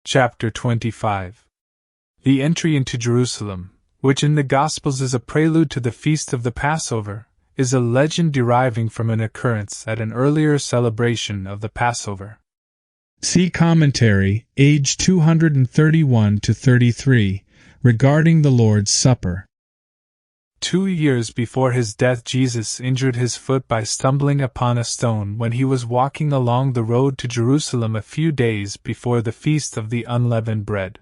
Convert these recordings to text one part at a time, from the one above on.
Chapter 25. The entry into Jerusalem, which in the Gospels is a prelude to the feast of the Passover, is a legend deriving from an occurrence at an earlier celebration of the Passover. See commentary, age 231-33, regarding the Lord's Supper. 2 years before his death, Jesus injured his foot by stumbling upon a stone when he was walking along the road to Jerusalem a few days before the feast of the unleavened bread.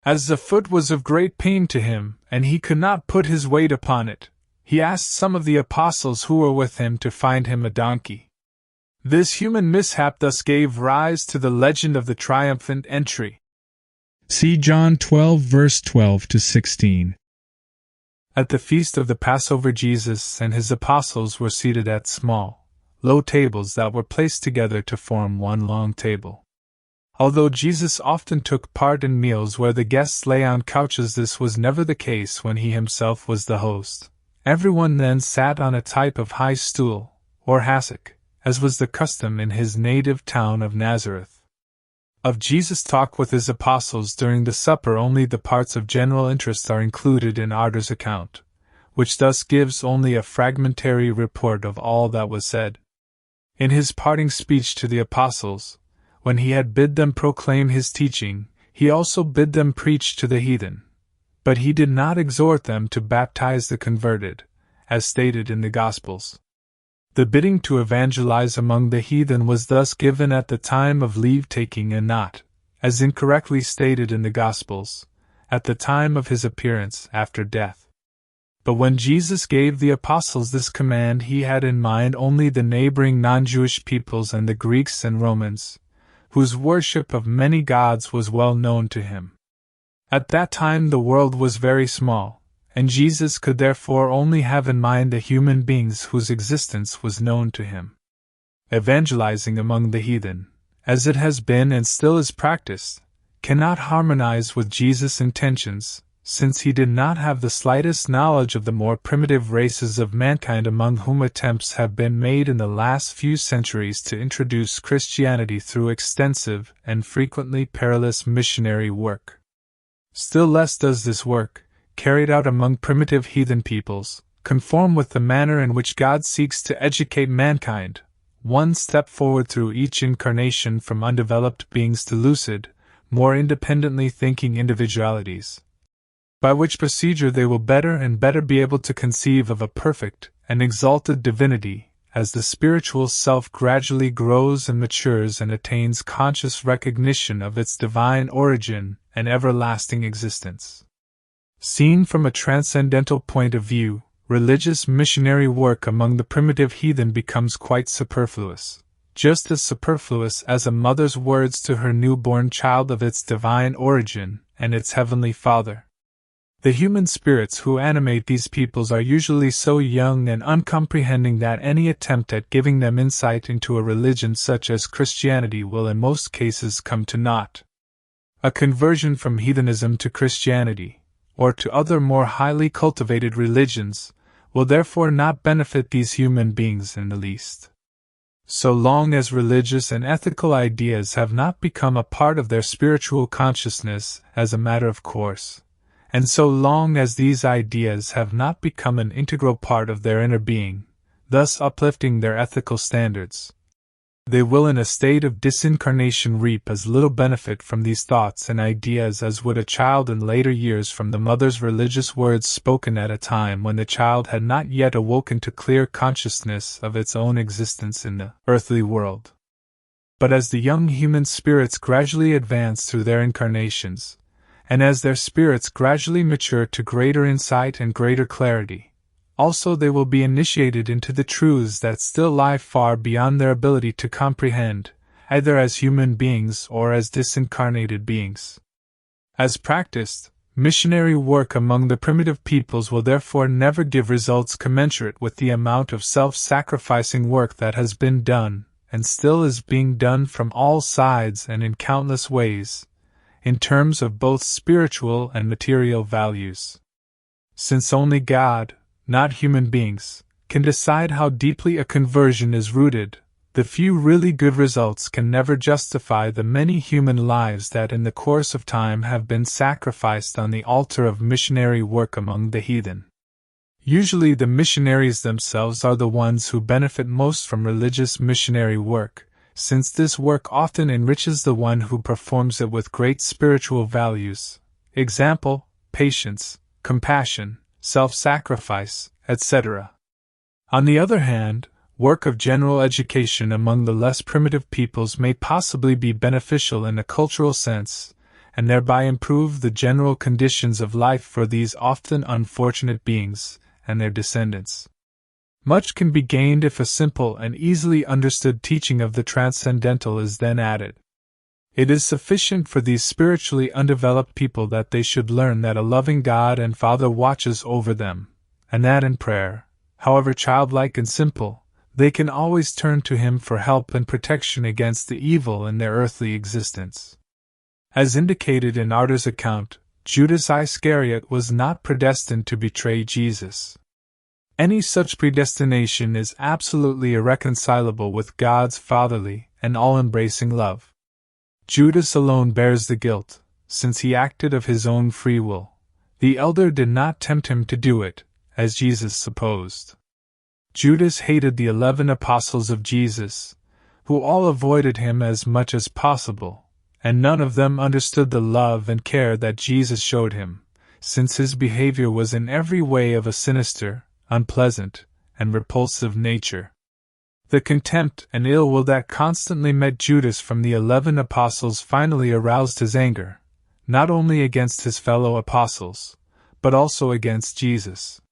As the foot was of great pain to him, and he could not put his weight upon it, he asked some of the apostles who were with him to find him a donkey. This human mishap thus gave rise to the legend of the triumphant entry. See John 12 verse 12-16. At the feast of the Passover, Jesus and his apostles were seated at small, low tables that were placed together to form one long table. Although Jesus often took part in meals where the guests lay on couches, this was never the case when he himself was the host. Everyone then sat on a type of high stool, or hassock, as was the custom in his native town of Nazareth. Of Jesus' talk with his apostles during the supper, only the parts of general interest are included in Ardor's account, which thus gives only a fragmentary report of all that was said. In his parting speech to the apostles, when he had bid them proclaim his teaching, he also bid them preach to the heathen. But he did not exhort them to baptize the converted, as stated in the Gospels. The bidding to evangelize among the heathen was thus given at the time of leave-taking and not, as incorrectly stated in the Gospels, at the time of his appearance after death. But when Jesus gave the apostles this command, he had in mind only the neighboring non-Jewish peoples and the Greeks and Romans, whose worship of many gods was well known to him. At that time the world was very small, and Jesus could therefore only have in mind the human beings whose existence was known to him. Evangelizing among the heathen, as it has been and still is practiced, cannot harmonize with Jesus' intentions, since he did not have the slightest knowledge of the more primitive races of mankind among whom attempts have been made in the last few centuries to introduce Christianity through extensive and frequently perilous missionary work. Still less does this work, carried out among primitive heathen peoples, conform with the manner in which God seeks to educate mankind, one step forward through each incarnation from undeveloped beings to lucid, more independently thinking individualities, by which procedure they will better and better be able to conceive of a perfect and exalted divinity, as the spiritual self gradually grows and matures and attains conscious recognition of its divine origin and everlasting existence. Seen from a transcendental point of view, religious missionary work among the primitive heathen becomes quite superfluous, just as superfluous as a mother's words to her newborn child of its divine origin and its heavenly Father. The human spirits who animate these peoples are usually so young and uncomprehending that any attempt at giving them insight into a religion such as Christianity will in most cases come to naught. A conversion from heathenism to Christianity, or to other more highly cultivated religions, will therefore not benefit these human beings in the least. So long as religious and ethical ideas have not become a part of their spiritual consciousness as a matter of course, and so long as these ideas have not become an integral part of their inner being, thus uplifting their ethical standards, they will in a state of disincarnation reap as little benefit from these thoughts and ideas as would a child in later years from the mother's religious words spoken at a time when the child had not yet awoken to clear consciousness of its own existence in the earthly world. But as the young human spirits gradually advance through their incarnations, and as their spirits gradually mature to greater insight and greater clarity, also they will be initiated into the truths that still lie far beyond their ability to comprehend, either as human beings or as disincarnated beings. As practiced, missionary work among the primitive peoples will therefore never give results commensurate with the amount of self-sacrificing work that has been done, and still is being done from all sides and in countless ways, in terms of both spiritual and material values. Since only God, not human beings, can decide how deeply a conversion is rooted, The few really good results can never justify the many human lives that in the course of time have been sacrificed on the altar of missionary work among the heathen. Usually the missionaries themselves are the ones who benefit most from religious missionary work, since this work often enriches the one who performs it with great spiritual values, example, patience, compassion, self-sacrifice, etc. On the other hand, work of general education among the less primitive peoples may possibly be beneficial in a cultural sense, and thereby improve the general conditions of life for these often unfortunate beings and their descendants. Much can be gained if a simple and easily understood teaching of the transcendental is then added. It is sufficient for these spiritually undeveloped people that they should learn that a loving God and Father watches over them, and that in prayer, however childlike and simple, they can always turn to Him for help and protection against the evil in their earthly existence. As indicated in Ardor's account, Judas Iscariot was not predestined to betray Jesus. Any such predestination is absolutely irreconcilable with God's fatherly and all-embracing love. Judas alone bears the guilt, since he acted of his own free will. The elder did not tempt him to do it, as Jesus supposed. Judas hated the 11 apostles of Jesus, who all avoided him as much as possible, and none of them understood the love and care that Jesus showed him, since his behavior was in every way of a sinister, unpleasant, and repulsive nature. The contempt and ill will that constantly met Judas from the 11 apostles finally aroused his anger, not only against his fellow apostles, but also against Jesus.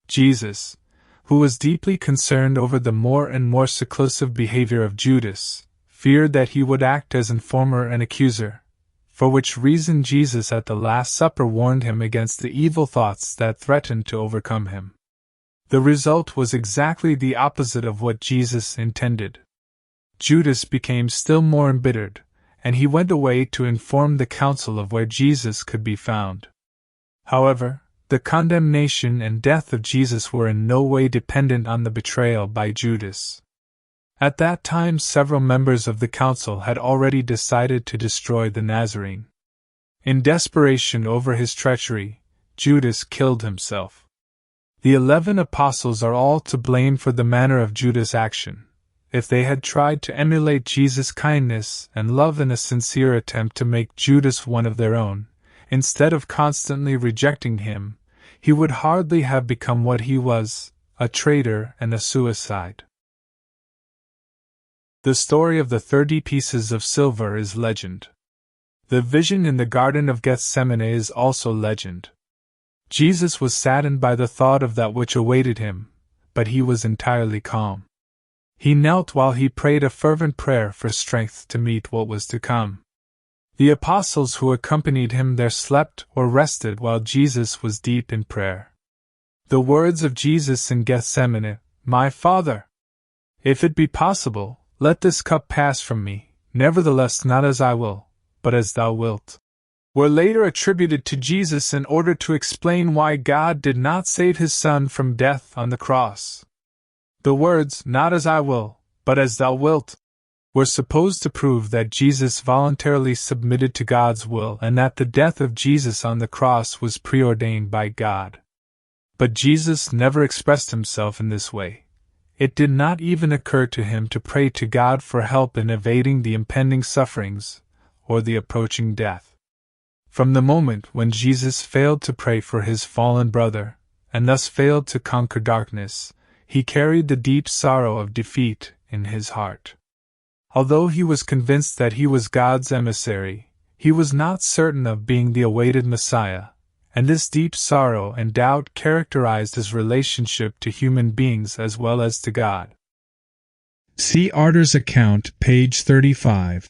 Jesus, who was deeply concerned over the more and more seclusive behavior of Judas, feared that he would act as informer and accuser, for which reason Jesus at the Last Supper warned him against the evil thoughts that threatened to overcome him. The result was exactly the opposite of what Jesus intended. Judas became still more embittered, and he went away to inform the council of where Jesus could be found. However, the condemnation and death of Jesus were in no way dependent on the betrayal by Judas. At that time several members of the council had already decided to destroy the Nazarene. In desperation over his treachery, Judas killed himself. The 11 apostles are all to blame for the manner of Judas' action. If they had tried to emulate Jesus' kindness and love in a sincere attempt to make Judas one of their own, instead of constantly rejecting him, he would hardly have become what he was, a traitor and a suicide. The story of the 30 pieces of silver is legend. The vision in the Garden of Gethsemane is also legend. Jesus was saddened by the thought of that which awaited him, but he was entirely calm. He knelt while he prayed a fervent prayer for strength to meet what was to come. The apostles who accompanied him there slept or rested while Jesus was deep in prayer. The words of Jesus in Gethsemane, "My Father, if it be possible, let this cup pass from me, nevertheless not as I will, but as thou wilt," were later attributed to Jesus in order to explain why God did not save his Son from death on the cross. The words, "not as I will, but as thou wilt," were supposed to prove that Jesus voluntarily submitted to God's will and that the death of Jesus on the cross was preordained by God. But Jesus never expressed himself in this way. It did not even occur to him to pray to God for help in evading the impending sufferings or the approaching death. From the moment when Jesus failed to pray for his fallen brother, and thus failed to conquer darkness, he carried the deep sorrow of defeat in his heart. Although he was convinced that he was God's emissary, he was not certain of being the awaited Messiah, and this deep sorrow and doubt characterized his relationship to human beings as well as to God. See Ardor's account, page 35.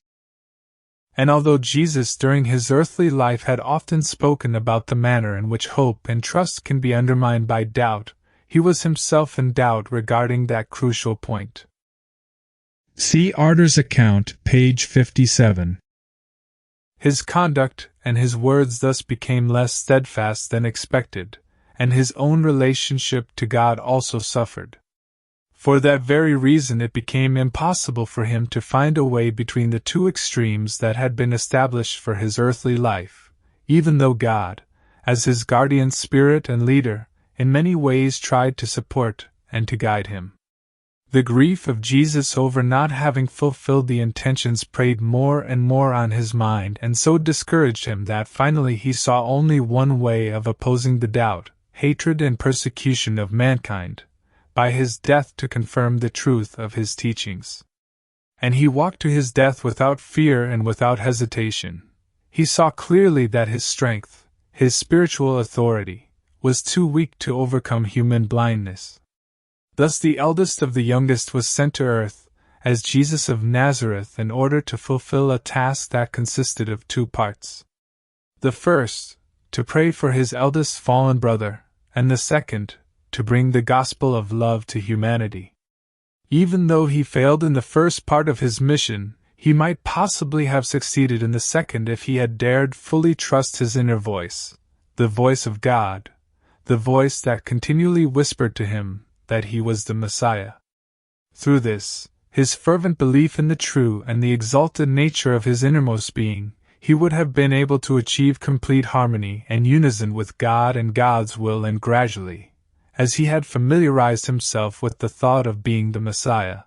And although Jesus during his earthly life had often spoken about the manner in which hope and trust can be undermined by doubt, he was himself in doubt regarding that crucial point. See Ardor's account, page 57. His conduct and his words thus became less steadfast than expected, and his own relationship to God also suffered. For that very reason it became impossible for him to find a way between the two extremes that had been established for his earthly life, even though God, as his guardian spirit and leader, in many ways tried to support and to guide him. The grief of Jesus over not having fulfilled the intentions preyed more and more on his mind and so discouraged him that finally he saw only one way of opposing the doubt, hatred and persecution of mankind, by his death to confirm the truth of his teachings. And he walked to his death without fear and without hesitation. He saw clearly that his strength, his spiritual authority, was too weak to overcome human blindness. Thus the eldest of the youngest was sent to earth, as Jesus of Nazareth, in order to fulfill a task that consisted of two parts. The first, to pray for his eldest fallen brother, and the second, to bring the gospel of love to humanity. Even though he failed in the first part of his mission, he might possibly have succeeded in the second if he had dared fully trust his inner voice, the voice of God, the voice that continually whispered to him that he was the Messiah. Through this, his fervent belief in the true and the exalted nature of his innermost being, he would have been able to achieve complete harmony and unison with God and God's will, and gradually, as he had familiarized himself with the thought of being the Messiah,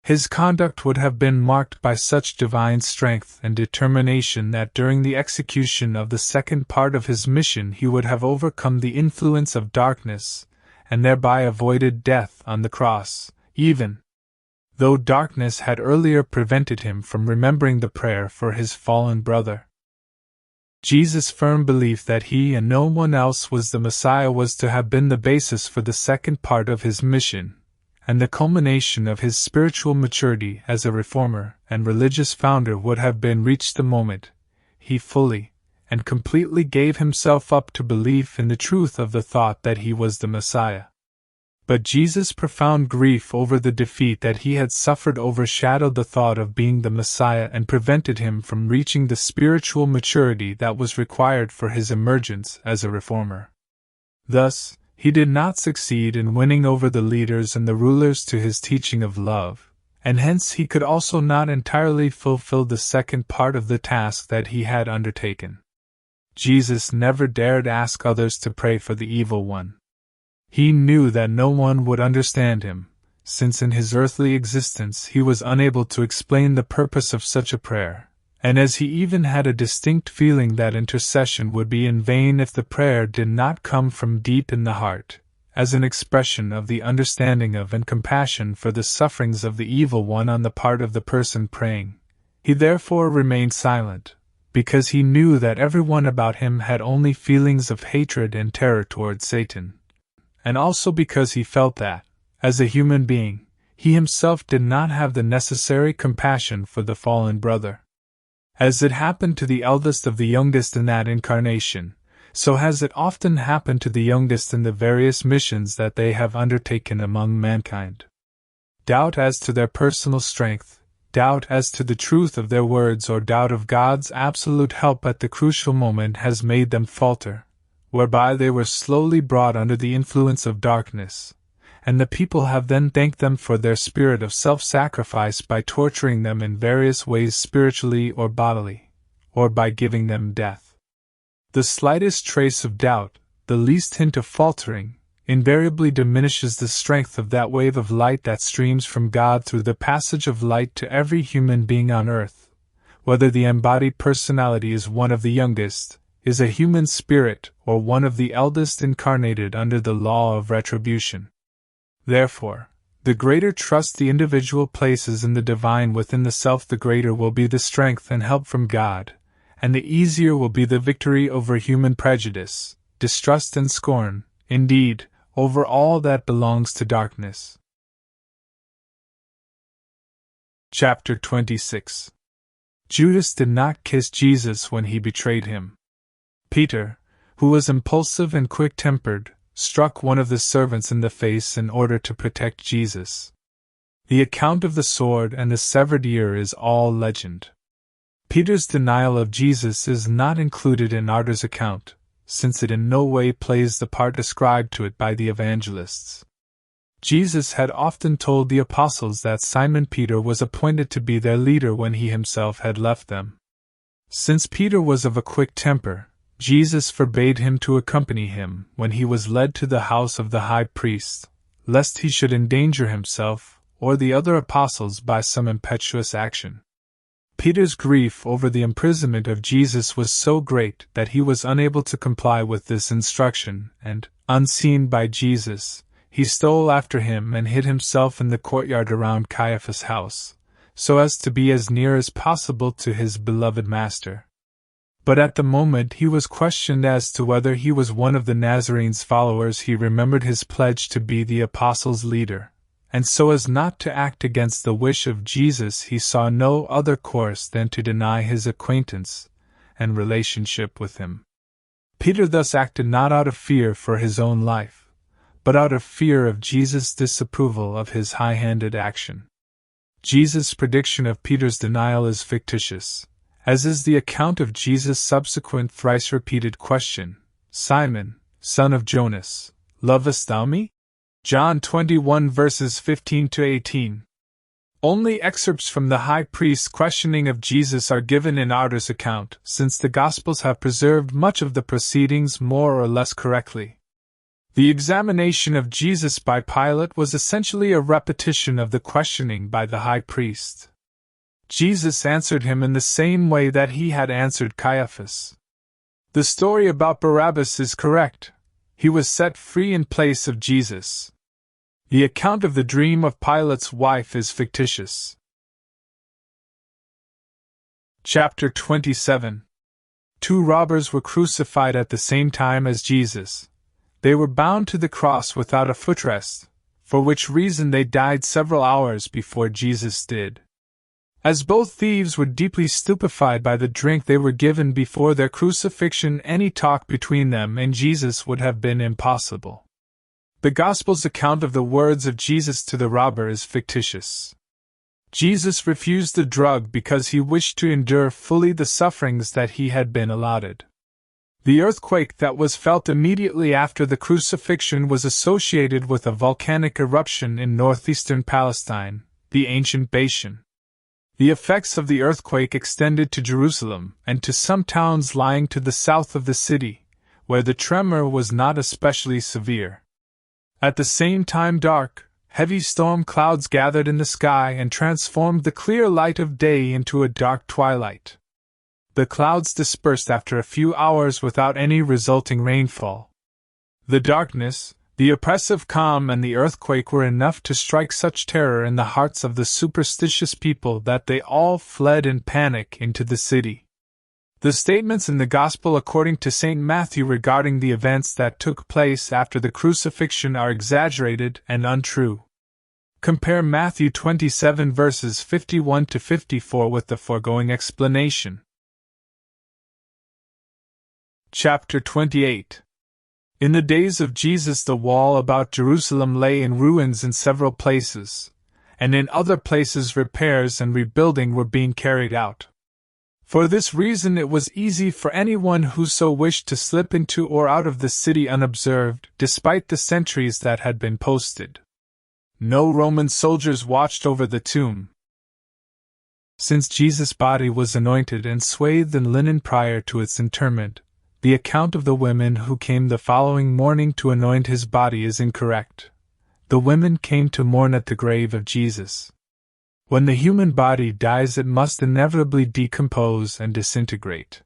his conduct would have been marked by such divine strength and determination that during the execution of the second part of his mission he would have overcome the influence of darkness, and thereby avoided death on the cross, even though darkness had earlier prevented him from remembering the prayer for his fallen brother. Jesus' firm belief that he and no one else was the Messiah was to have been the basis for the second part of his mission, and the culmination of his spiritual maturity as a reformer and religious founder would have been reached the moment he fully and completely gave himself up to belief in the truth of the thought that he was the Messiah. But Jesus' profound grief over the defeat that he had suffered overshadowed the thought of being the Messiah and prevented him from reaching the spiritual maturity that was required for his emergence as a reformer. Thus, he did not succeed in winning over the leaders and the rulers to his teaching of love, and hence he could also not entirely fulfill the second part of the task that he had undertaken. Jesus never dared ask others to pray for the evil one. He knew that no one would understand him, since in his earthly existence he was unable to explain the purpose of such a prayer, and as he even had a distinct feeling that intercession would be in vain if the prayer did not come from deep in the heart, as an expression of the understanding of and compassion for the sufferings of the evil one on the part of the person praying. He therefore remained silent, because he knew that everyone about him had only feelings of hatred and terror toward Satan, and also because he felt that, as a human being, he himself did not have the necessary compassion for the fallen brother. As it happened to the eldest of the youngest in that incarnation, so has it often happened to the youngest in the various missions that they have undertaken among mankind. Doubt as to their personal strength, doubt as to the truth of their words, or doubt of God's absolute help at the crucial moment has made them falter, whereby they were slowly brought under the influence of darkness, and the people have then thanked them for their spirit of self-sacrifice by torturing them in various ways spiritually or bodily, or by giving them death. The slightest trace of doubt, the least hint of faltering, invariably diminishes the strength of that wave of light that streams from God through the passage of light to every human being on earth, whether the embodied personality is one of the youngest, is a human spirit, or one of the eldest incarnated under the law of retribution. Therefore, the greater trust the individual places in the divine within the self, the greater will be the strength and help from God, and the easier will be the victory over human prejudice, distrust and scorn, indeed, over all that belongs to darkness. Chapter 26. Judas did not kiss Jesus when he betrayed him. Peter, who was impulsive and quick-tempered, struck one of the servants in the face in order to protect Jesus. The account of the sword and the severed ear is all legend. Peter's denial of Jesus is not included in Ardor's account, since it in no way plays the part ascribed to it by the evangelists. Jesus had often told the apostles that Simon Peter was appointed to be their leader when he himself had left them. Since Peter was of a quick temper, Jesus forbade him to accompany him when he was led to the house of the high priest, lest he should endanger himself or the other apostles by some impetuous action. Peter's grief over the imprisonment of Jesus was so great that he was unable to comply with this instruction, and, unseen by Jesus, he stole after him and hid himself in the courtyard around Caiaphas' house, so as to be as near as possible to his beloved master. But at the moment he was questioned as to whether he was one of the Nazarene's followers, he remembered his pledge to be the apostles' leader, and so as not to act against the wish of Jesus, he saw no other course than to deny his acquaintance and relationship with him. Peter thus acted not out of fear for his own life, but out of fear of Jesus' disapproval of his high-handed action. Jesus' prediction of Peter's denial is fictitious, as is the account of Jesus' subsequent thrice-repeated question, "Simon, son of Jonas, lovest thou me?" John 21 verses 15-18. Only excerpts from the high priest's questioning of Jesus are given in Ardor's account, since the Gospels have preserved much of the proceedings more or less correctly. The examination of Jesus by Pilate was essentially a repetition of the questioning by the high priest. Jesus answered him in the same way that he had answered Caiaphas. The story about Barabbas is correct. He was set free in place of Jesus. The account of the dream of Pilate's wife is fictitious. Chapter 27. 2 robbers were crucified at the same time as Jesus. They were bound to the cross without a footrest, for which reason they died several hours before Jesus did. As both thieves were deeply stupefied by the drink they were given before their crucifixion, any talk between them and Jesus would have been impossible. The Gospel's account of the words of Jesus to the robber is fictitious. Jesus refused the drug because he wished to endure fully the sufferings that he had been allotted. The earthquake that was felt immediately after the crucifixion was associated with a volcanic eruption in northeastern Palestine, the ancient Bashan. The effects of the earthquake extended to Jerusalem and to some towns lying to the south of the city, where the tremor was not especially severe. At the same time, dark, heavy storm clouds gathered in the sky and transformed the clear light of day into a dark twilight. The clouds dispersed after a few hours without any resulting rainfall. The darkness, the oppressive calm, and the earthquake were enough to strike such terror in the hearts of the superstitious people that they all fled in panic into the city. The statements in the Gospel according to St. Matthew regarding the events that took place after the crucifixion are exaggerated and untrue. Compare Matthew 27 verses 51-54 with the foregoing explanation. Chapter 28. In the days of Jesus, the wall about Jerusalem lay in ruins in several places, and in other places repairs and rebuilding were being carried out. For this reason it was easy for anyone who so wished to slip into or out of the city unobserved, despite the sentries that had been posted. No Roman soldiers watched over the tomb. Since Jesus' body was anointed and swathed in linen prior to its interment, the account of the women who came the following morning to anoint his body is incorrect. The women came to mourn at the grave of Jesus. When the human body dies, it must inevitably decompose and disintegrate.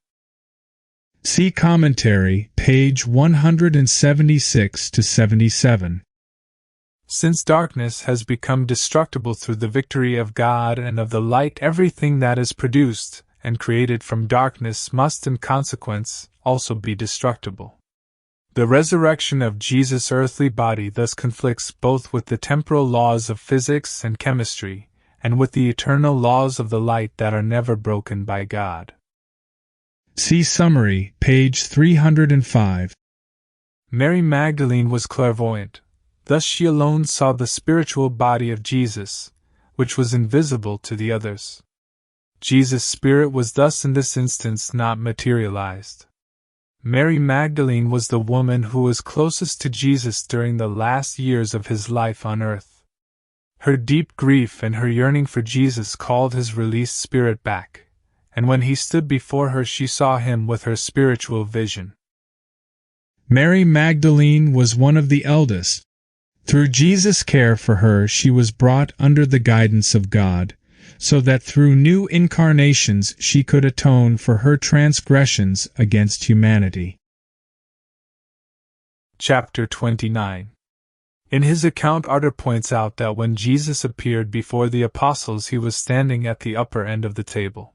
See commentary, page 176-77. Since darkness has become destructible through the victory of God and of the light, everything that is produced and created from darkness must in consequence also be destructible. The resurrection of Jesus' earthly body thus conflicts both with the temporal laws of physics and chemistry, and with the eternal laws of the light that are never broken by God. See summary, page 305. Mary Magdalene was clairvoyant. Thus she alone saw the spiritual body of Jesus, which was invisible to the others. Jesus' spirit was thus in this instance not materialized. Mary Magdalene was the woman who was closest to Jesus during the last years of his life on earth. Her deep grief and her yearning for Jesus called his released spirit back, and when he stood before her she saw him with her spiritual vision. Mary Magdalene was one of the eldest. Through Jesus' care for her she was brought under the guidance of God, so that through new incarnations she could atone for her transgressions against humanity. Chapter 29. In his account, Ardor points out that when Jesus appeared before the apostles he was standing at the upper end of the table.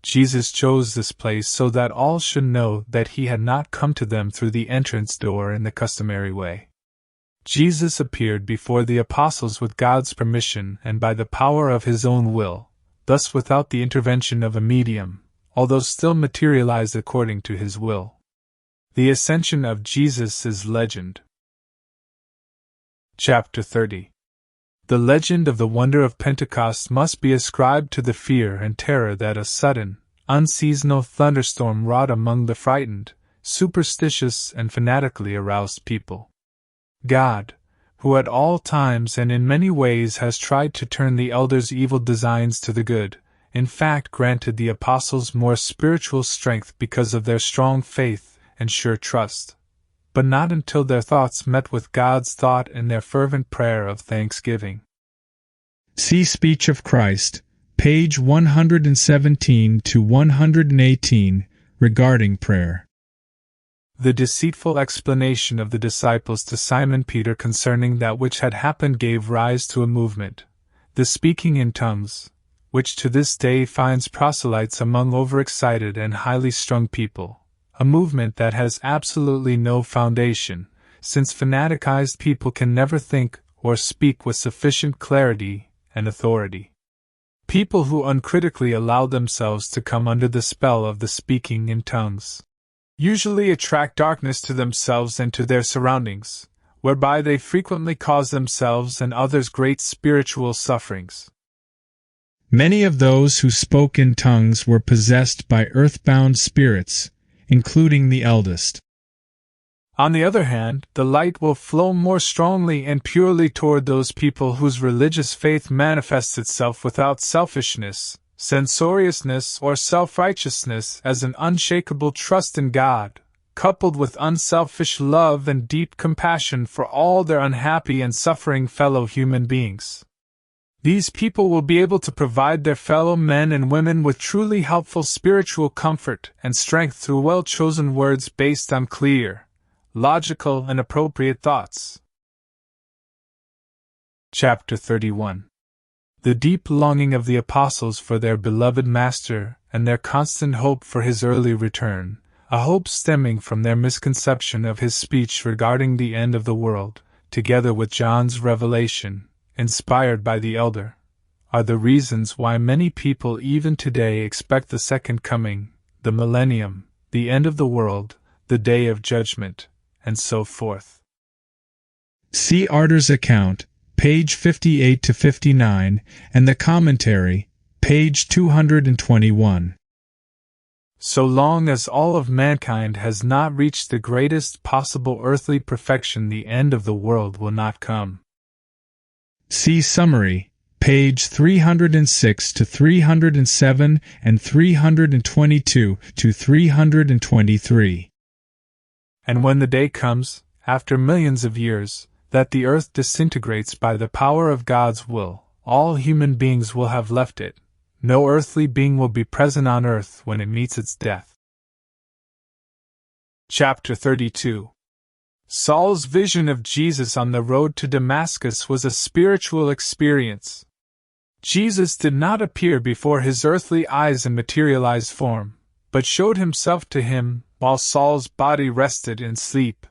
Jesus chose this place so that all should know that he had not come to them through the entrance door in the customary way. Jesus appeared before the apostles with God's permission and by the power of his own will, thus without the intervention of a medium, although still materialized according to his will. The ascension of Jesus is legend. Chapter 30. The legend of the wonder of Pentecost must be ascribed to the fear and terror that a sudden, unseasonal thunderstorm wrought among the frightened, superstitious, and fanatically aroused people. God, who at all times and in many ways has tried to turn the elders' evil designs to the good, in fact granted the apostles more spiritual strength because of their strong faith and sure trust, but not until their thoughts met with God's thought and their fervent prayer of thanksgiving. See Speech of Christ, page 117 to 118, regarding prayer. The deceitful explanation of the disciples to Simon Peter concerning that which had happened gave rise to a movement, the speaking in tongues, which to this day finds proselytes among overexcited and highly strung people, a movement that has absolutely no foundation, since fanaticized people can never think or speak with sufficient clarity and authority. People who uncritically allow themselves to come under the spell of the speaking in tongues usually attract darkness to themselves and to their surroundings, whereby they frequently cause themselves and others great spiritual sufferings. Many of those who spoke in tongues were possessed by earthbound spirits, including the eldest. On the other hand, the light will flow more strongly and purely toward those people whose religious faith manifests itself without selfishness, censoriousness, or self-righteousness as an unshakable trust in God, coupled with unselfish love and deep compassion for all their unhappy and suffering fellow human beings. These people will be able to provide their fellow men and women with truly helpful spiritual comfort and strength through well-chosen words based on clear, logical, and appropriate thoughts. Chapter 31. The deep longing of the apostles for their beloved Master and their constant hope for his early return, a hope stemming from their misconception of his speech regarding the end of the world, together with John's revelation, inspired by the elder, are the reasons why many people even today expect the second coming, the millennium, the end of the world, the day of judgment, and so forth. See Ardor's account, page 58 to 59, and the commentary, page 221. So long as all of mankind has not reached the greatest possible earthly perfection, the end of the world will not come. See summary, page 306 to 307 and 322 to 323. And when the day comes, after millions of years, that the earth disintegrates by the power of God's will, all human beings will have left it. No earthly being will be present on earth when it meets its death. Chapter 32. Saul's vision of Jesus on the road to Damascus was a spiritual experience. Jesus did not appear before his earthly eyes in materialized form, but showed himself to him while Saul's body rested in sleep.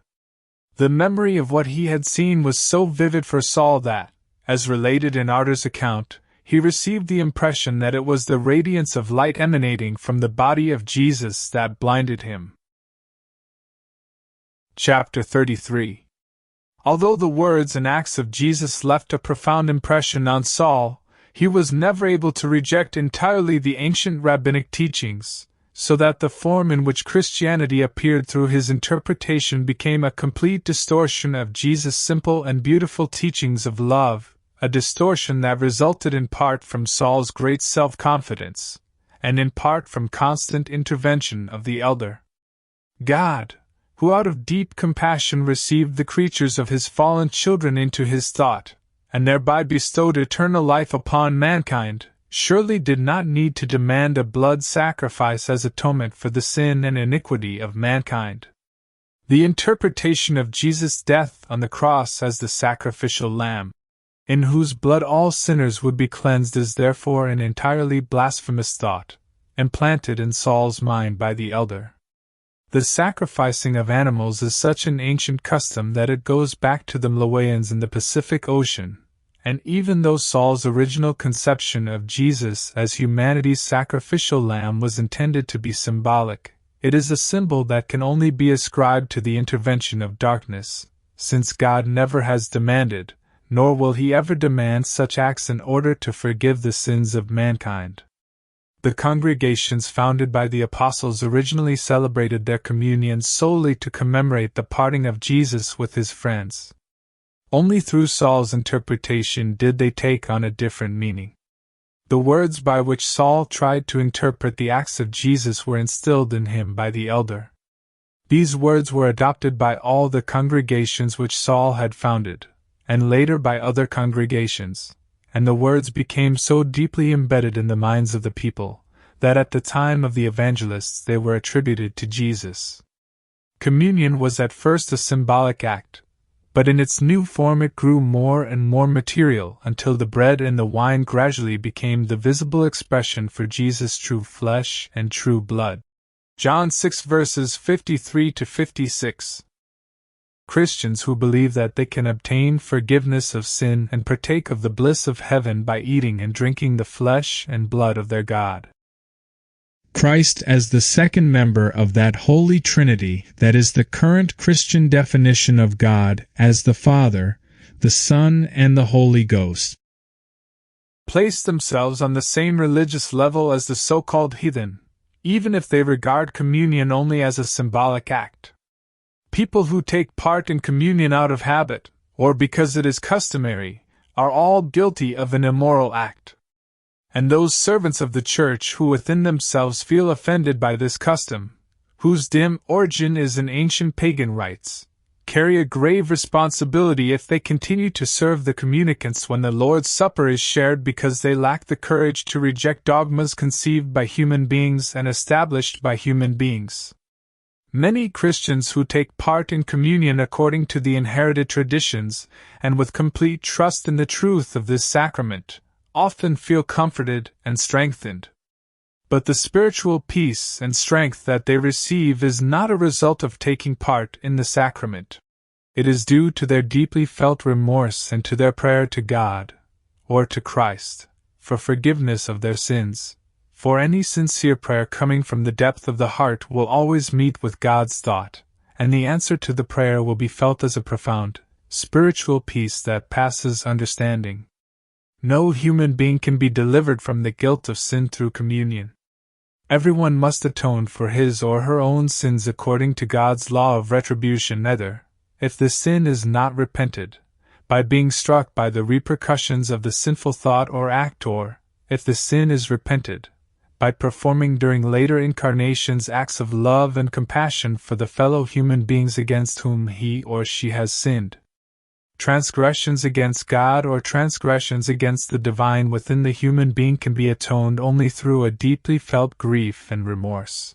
The memory of what he had seen was so vivid for Saul that, as related in Ardor's account, he received the impression that it was the radiance of light emanating from the body of Jesus that blinded him. Chapter 33. Although the words and acts of Jesus left a profound impression on Saul, he was never able to reject entirely the ancient rabbinic teachings, so that the form in which Christianity appeared through his interpretation became a complete distortion of Jesus' simple and beautiful teachings of love, a distortion that resulted in part from Saul's great self-confidence, and in part from constant intervention of the elder. God, who out of deep compassion received the creatures of his fallen children into his thought, and thereby bestowed eternal life upon mankind, surely did not need to demand a blood sacrifice as atonement for the sin and iniquity of mankind. The interpretation of Jesus' death on the cross as the sacrificial lamb, in whose blood all sinners would be cleansed, is therefore an entirely blasphemous thought, implanted in Saul's mind by the elder. The sacrificing of animals is such an ancient custom that it goes back to the Malawians in the Pacific Ocean, and even though Saul's original conception of Jesus as humanity's sacrificial lamb was intended to be symbolic, it is a symbol that can only be ascribed to the intervention of darkness, since God never has demanded, nor will he ever demand, such acts in order to forgive the sins of mankind. The congregations founded by the apostles originally celebrated their communion solely to commemorate the parting of Jesus with his friends. Only through Saul's interpretation did they take on a different meaning. The words by which Saul tried to interpret the acts of Jesus were instilled in him by the elder. These words were adopted by all the congregations which Saul had founded, and later by other congregations, and the words became so deeply embedded in the minds of the people, that at the time of the evangelists they were attributed to Jesus. Communion was at first a symbolic act, but in its new form it grew more and more material until the bread and the wine gradually became the visible expression for Jesus' true flesh and true blood. John 6 verses 53 to 56. Christians who believe that they can obtain forgiveness of sin and partake of the bliss of heaven by eating and drinking the flesh and blood of their God. Christ as the second member of that Holy Trinity that is the current Christian definition of God as the Father, the Son, and the Holy Ghost. Place themselves on the same religious level as the so-called heathen, even if they regard communion only as a symbolic act. People who take part in communion out of habit, or because it is customary, are all guilty of an immoral act. And those servants of the Church who within themselves feel offended by this custom, whose dim origin is in ancient pagan rites, carry a grave responsibility if they continue to serve the communicants when the Lord's Supper is shared, because they lack the courage to reject dogmas conceived by human beings and established by human beings. Many Christians who take part in communion according to the inherited traditions, and with complete trust in the truth of this sacrament, often feel comforted and strengthened. But the spiritual peace and strength that they receive is not a result of taking part in the sacrament. It is due to their deeply felt remorse and to their prayer to God, or to Christ, for forgiveness of their sins. For any sincere prayer coming from the depth of the heart will always meet with God's thought, and the answer to the prayer will be felt as a profound, spiritual peace that passes understanding. No human being can be delivered from the guilt of sin through communion. Everyone must atone for his or her own sins according to God's law of retribution, either, if the sin is not repented, by being struck by the repercussions of the sinful thought or act, or, if the sin is repented, by performing during later incarnations acts of love and compassion for the fellow human beings against whom he or she has sinned. Transgressions against God or transgressions against the divine within the human being can be atoned only through a deeply felt grief and remorse.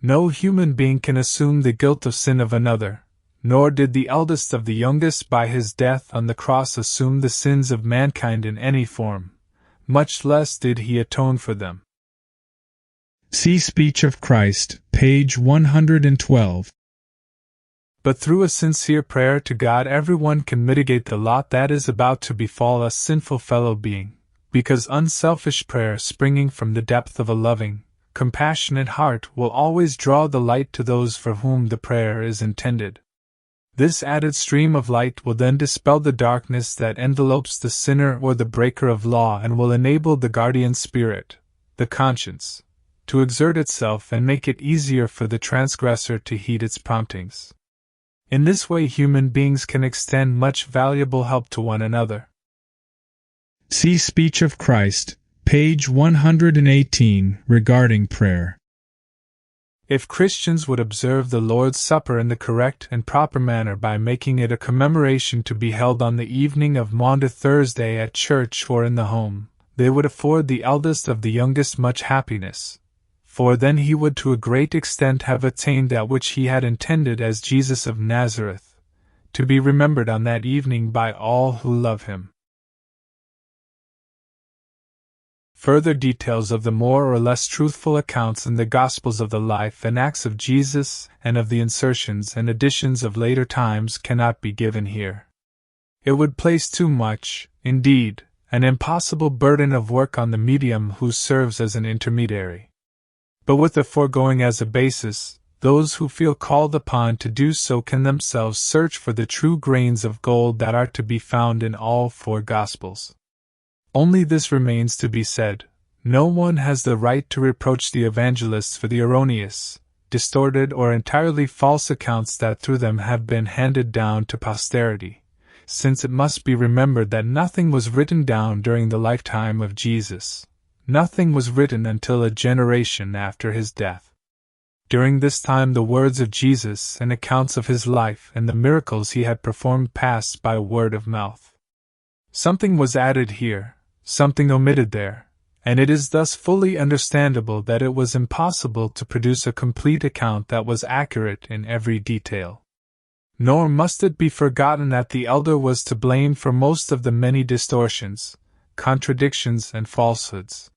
No human being can assume the guilt of sin of another, nor did the eldest of the youngest by his death on the cross assume the sins of mankind in any form, much less did he atone for them. See Speech of Christ, page 112. But through a sincere prayer to God everyone can mitigate the lot that is about to befall a sinful fellow being, because unselfish prayer springing from the depth of a loving, compassionate heart will always draw the light to those for whom the prayer is intended. This added stream of light will then dispel the darkness that envelopes the sinner or the breaker of law, and will enable the guardian spirit, the conscience, to exert itself and make it easier for the transgressor to heed its promptings. In this way, human beings can extend much valuable help to one another. See Speech of Christ, page 118, regarding prayer. If Christians would observe the Lord's Supper in the correct and proper manner by making it a commemoration to be held on the evening of Maundy Thursday at church or in the home, they would afford the eldest of the youngest much happiness, for then he would to a great extent have attained that which he had intended as Jesus of Nazareth, to be remembered on that evening by all who love him. Further details of the more or less truthful accounts in the Gospels of the life and acts of Jesus and of the insertions and additions of later times cannot be given here. It would place too much, indeed, an impossible burden of work on the medium who serves as an intermediary. But with the foregoing as a basis, those who feel called upon to do so can themselves search for the true grains of gold that are to be found in all four Gospels. Only this remains to be said: no one has the right to reproach the evangelists for the erroneous, distorted, or entirely false accounts that through them have been handed down to posterity, since it must be remembered that nothing was written down during the lifetime of Jesus. Nothing was written until a generation after his death. During this time the words of Jesus and accounts of his life and the miracles he had performed passed by word of mouth. Something was added here, something omitted there, and it is thus fully understandable that it was impossible to produce a complete account that was accurate in every detail. Nor must it be forgotten that the elder was to blame for most of the many distortions, contradictions, and falsehoods.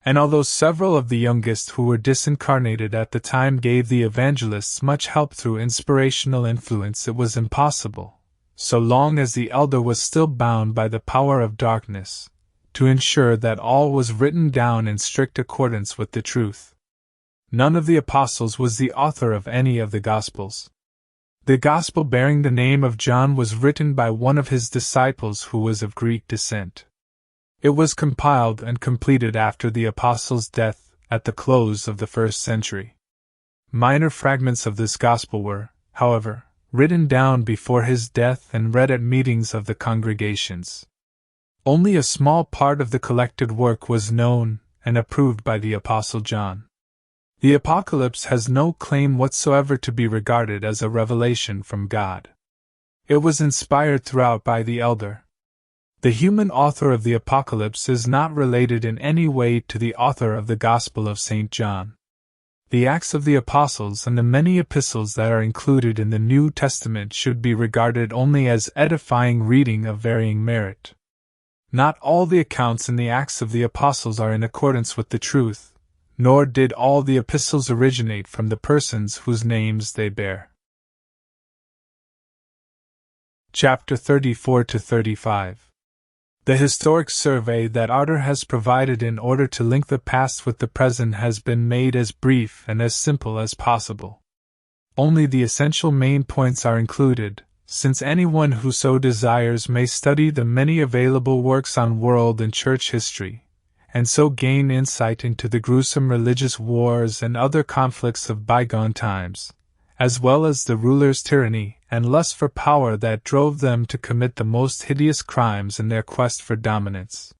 And although several of the youngest who were disincarnated at the time gave the evangelists much help through inspirational influence, it was impossible, so long as the elder was still bound by the power of darkness, to ensure that all was written down in strict accordance with the truth. None of the apostles was the author of any of the Gospels. The Gospel bearing the name of John was written by one of his disciples who was of Greek descent. It was compiled and completed after the apostle's death at the close of the 1st century. Minor fragments of this Gospel were, however, written down before his death and read at meetings of the congregations. Only a small part of the collected work was known and approved by the Apostle John. The Apocalypse has no claim whatsoever to be regarded as a revelation from God. It was inspired throughout by the elder. The human author of the Apocalypse is not related in any way to the author of the Gospel of St. John. The Acts of the Apostles and the many epistles that are included in the New Testament should be regarded only as edifying reading of varying merit. Not all the accounts in the Acts of the Apostles are in accordance with the truth, nor did all the epistles originate from the persons whose names they bear. Chapter 34-35. The historic survey that Ardor has provided in order to link the past with the present has been made as brief and as simple as possible. Only the essential main points are included, since anyone who so desires may study the many available works on world and church history, and so gain insight into the gruesome religious wars and other conflicts of bygone times, as well as the rulers' tyranny and lust for power that drove them to commit the most hideous crimes in their quest for dominance.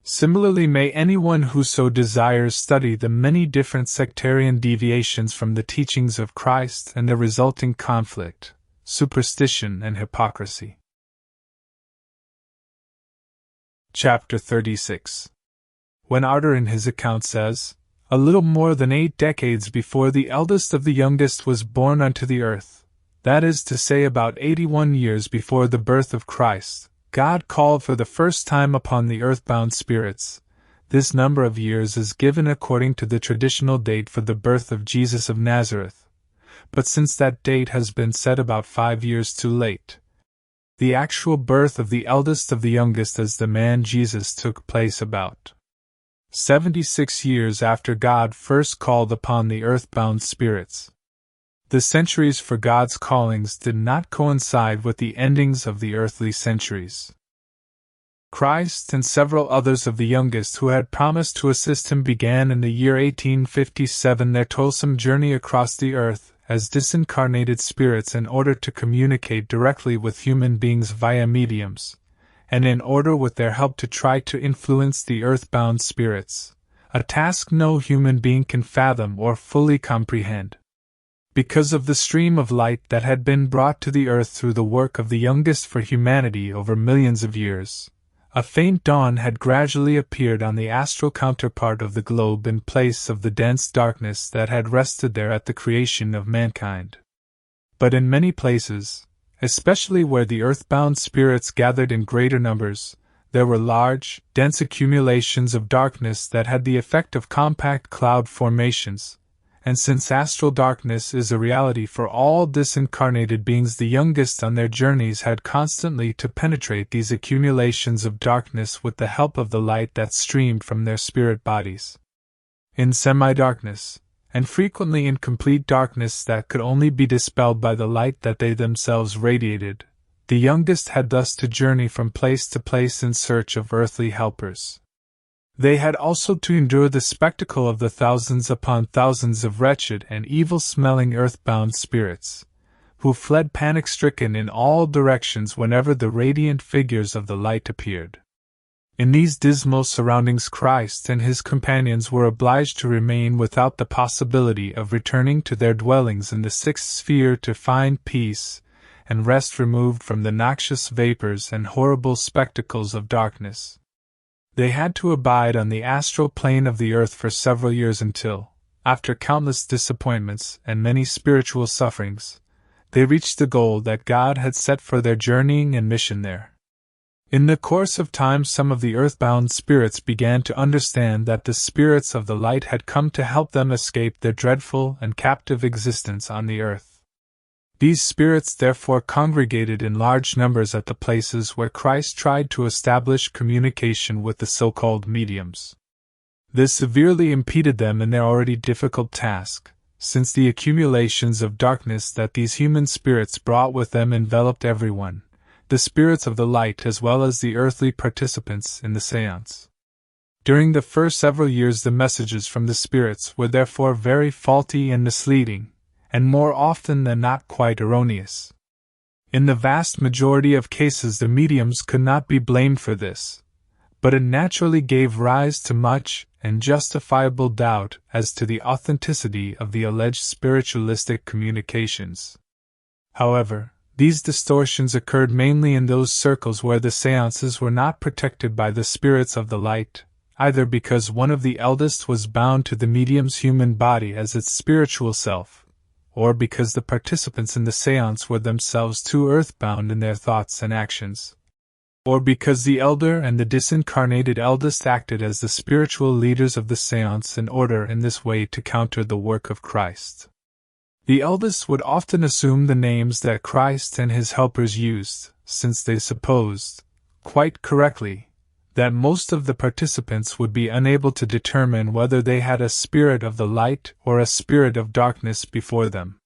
Similarly, may anyone who so desires study the many different sectarian deviations from the teachings of Christ and the resulting conflict, superstition, and hypocrisy. Chapter 36. When Ardor in his account says, "A little more than 8 decades before the eldest of the youngest was born unto the earth," that is to say about 81 years before the birth of Christ, God called for the first time upon the earthbound spirits. This number of years is given according to the traditional date for the birth of Jesus of Nazareth, but since that date has been set about 5 years too late, the actual birth of the eldest of the youngest as the man Jesus took place about 76 years after God first called upon the earthbound spirits. The centuries for God's callings did not coincide with the endings of the earthly centuries. Christ and several others of the youngest who had promised to assist him began in the year 1857 their toilsome journey across the earth as disincarnated spirits in order to communicate directly with human beings via mediums, and in order with their help to try to influence the earthbound spirits, a task no human being can fathom or fully comprehend. Because of the stream of light that had been brought to the earth through the work of the youngest for humanity over millions of years, a faint dawn had gradually appeared on the astral counterpart of the globe in place of the dense darkness that had rested there at the creation of mankind. But in many places, especially where the earthbound spirits gathered in greater numbers, there were large, dense accumulations of darkness that had the effect of compact cloud formations, and since astral darkness is a reality for all disincarnated beings, the youngest on their journeys had constantly to penetrate these accumulations of darkness with the help of the light that streamed from their spirit bodies. In semi-darkness, and frequently in complete darkness that could only be dispelled by the light that they themselves radiated, the youngest had thus to journey from place to place in search of earthly helpers. They had also to endure the spectacle of the thousands upon thousands of wretched and evil-smelling earthbound spirits, who fled panic-stricken in all directions whenever the radiant figures of the light appeared. In these dismal surroundings Christ and his companions were obliged to remain without the possibility of returning to their dwellings in the sixth sphere to find peace and rest removed from the noxious vapors and horrible spectacles of darkness. They had to abide on the astral plane of the earth for several years until, after countless disappointments and many spiritual sufferings, they reached the goal that God had set for their journeying and mission there. In the course of time, some of the earthbound spirits began to understand that the spirits of the light had come to help them escape their dreadful and captive existence on the earth. These spirits therefore congregated in large numbers at the places where Christ tried to establish communication with the so-called mediums. This severely impeded them in their already difficult task, since the accumulations of darkness that these human spirits brought with them enveloped everyone, the spirits of the light as well as the earthly participants in the séance. During the first several years the messages from the spirits were therefore very faulty and misleading, and more often than not quite erroneous. In the vast majority of cases the mediums could not be blamed for this, but it naturally gave rise to much and justifiable doubt as to the authenticity of the alleged spiritualistic communications. However, these distortions occurred mainly in those circles where the séances were not protected by the spirits of the light, either because one of the eldest was bound to the medium's human body as its spiritual self, or because the participants in the séance were themselves too earthbound in their thoughts and actions, or because the elder and the disincarnated eldest acted as the spiritual leaders of the séance in order in this way to counter the work of Christ. The eldest would often assume the names that Christ and his helpers used, since they supposed, quite correctly, that most of the participants would be unable to determine whether they had a spirit of the light or a spirit of darkness before them.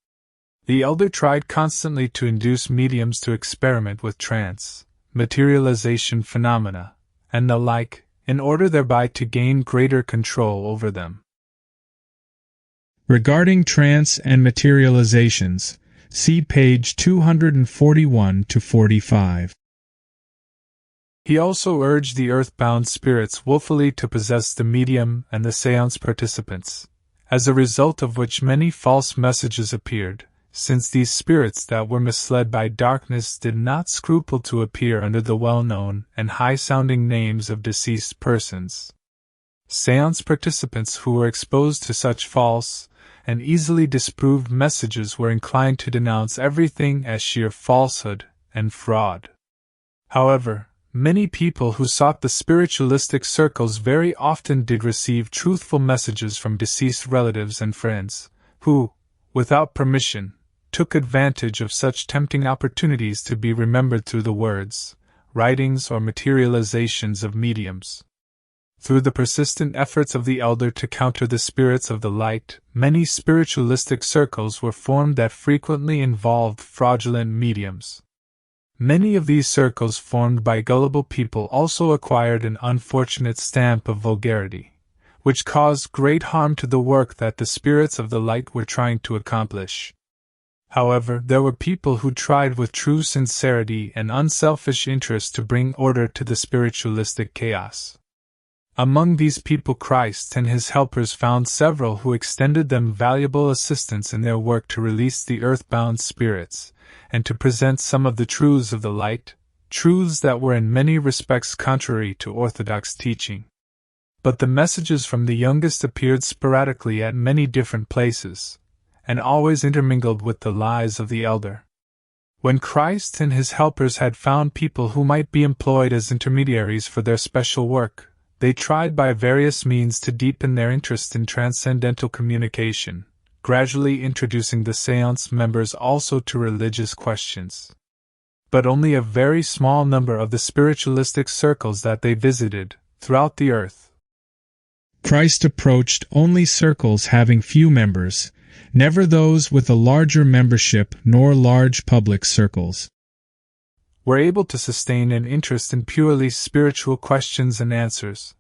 The elder tried constantly to induce mediums to experiment with trance, materialization phenomena, and the like, in order thereby to gain greater control over them. Regarding trance and materializations, see page 241 to 45. He also urged the earthbound spirits willfully to possess the medium and the séance participants, as a result of which many false messages appeared, since these spirits that were misled by darkness did not scruple to appear under the well-known and high-sounding names of deceased persons. Séance participants who were exposed to such false and easily disproved messages were inclined to denounce everything as sheer falsehood and fraud. However, many people who sought the spiritualistic circles very often did receive truthful messages from deceased relatives and friends, who, without permission, took advantage of such tempting opportunities to be remembered through the words, writings, or materializations of mediums. Through the persistent efforts of the elder to counter the spirits of the light, many spiritualistic circles were formed that frequently involved fraudulent mediums. Many of these circles formed by gullible people also acquired an unfortunate stamp of vulgarity, which caused great harm to the work that the spirits of the light were trying to accomplish. However, there were people who tried with true sincerity and unselfish interest to bring order to the spiritualistic chaos. Among these people Christ and his helpers found several who extended them valuable assistance in their work to release the earthbound spirits, and to present some of the truths of the light, truths that were in many respects contrary to orthodox teaching. But the messages from the youngest appeared sporadically at many different places, and always intermingled with the lies of the elder. When Christ and his helpers had found people who might be employed as intermediaries for their special work, they tried by various means to deepen their interest in transcendental communication, gradually introducing the séance members also to religious questions. But only a very small number of the spiritualistic circles that they visited, throughout the earth. Christ approached only circles having few members, never those with a larger membership nor large public circles. Were able to sustain an interest in purely spiritual questions and answers,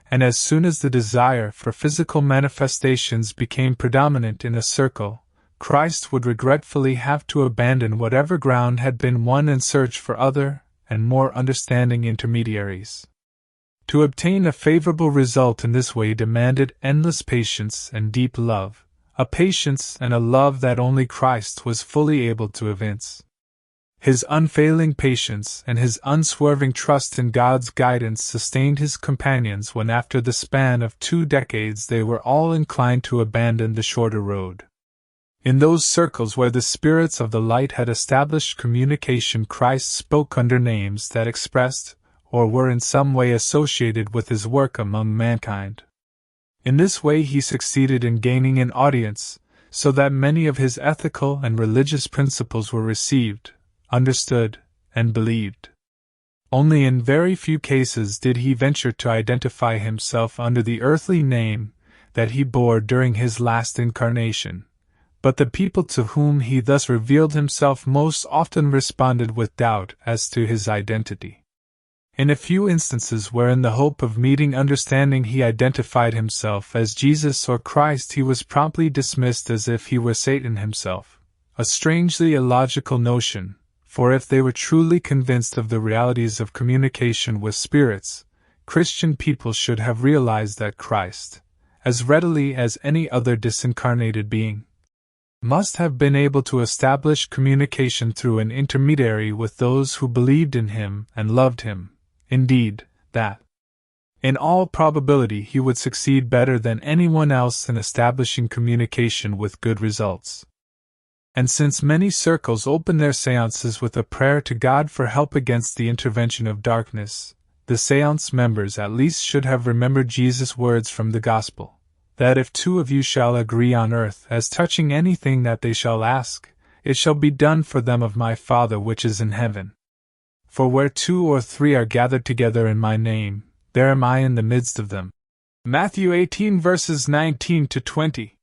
and as soon as the desire for physical manifestations became predominant in a circle, Christ would regretfully have to abandon whatever ground had been won and search for other and more understanding intermediaries. To obtain a favorable result in this way demanded endless patience and deep love, a patience and a love that only Christ was fully able to evince. His unfailing patience and his unswerving trust in God's guidance sustained his companions when after the span of 2 decades they were all inclined to abandon the shorter road. In those circles where the spirits of the light had established communication, Christ spoke under names that expressed, or were in some way associated with his work among mankind. In this way he succeeded in gaining an audience, so that many of his ethical and religious principles were received, understood, and believed. Only in very few cases did he venture to identify himself under the earthly name that he bore during his last incarnation, but the people to whom he thus revealed himself most often responded with doubt as to his identity. In a few instances where in the hope of meeting understanding he identified himself as Jesus or Christ, he was promptly dismissed as if he were Satan himself, a strangely illogical notion, for if they were truly convinced of the realities of communication with spirits, Christian people should have realized that Christ, as readily as any other disincarnated being, must have been able to establish communication through an intermediary with those who believed in him and loved him, indeed, that, in all probability, he would succeed better than anyone else in establishing communication with good results. And since many circles open their séances with a prayer to God for help against the intervention of darkness, the séance members at least should have remembered Jesus' words from the Gospel, that if 2 of you shall agree on earth as touching anything that they shall ask, it shall be done for them of my Father which is in heaven. For where 2 or 3 are gathered together in my name, there am I in the midst of them. Matthew 18 verses 19 to 20.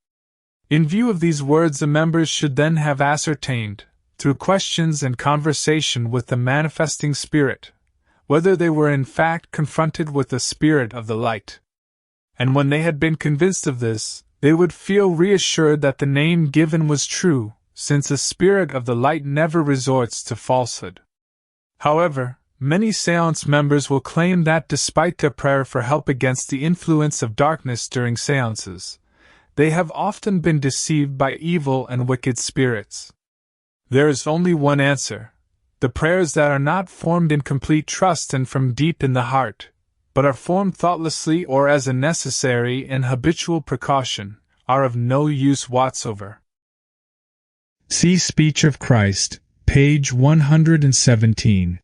In view of these words, the members should then have ascertained, through questions and conversation with the manifesting spirit, whether they were in fact confronted with the spirit of the light. And when they had been convinced of this, they would feel reassured that the name given was true, since the spirit of the light never resorts to falsehood. However, many séance members will claim that despite their prayer for help against the influence of darkness during séances, they have often been deceived by evil and wicked spirits. There is only one answer: the prayers that are not formed in complete trust and from deep in the heart, but are formed thoughtlessly or as a necessary and habitual precaution, are of no use whatsoever. See Speech of Christ, page 117.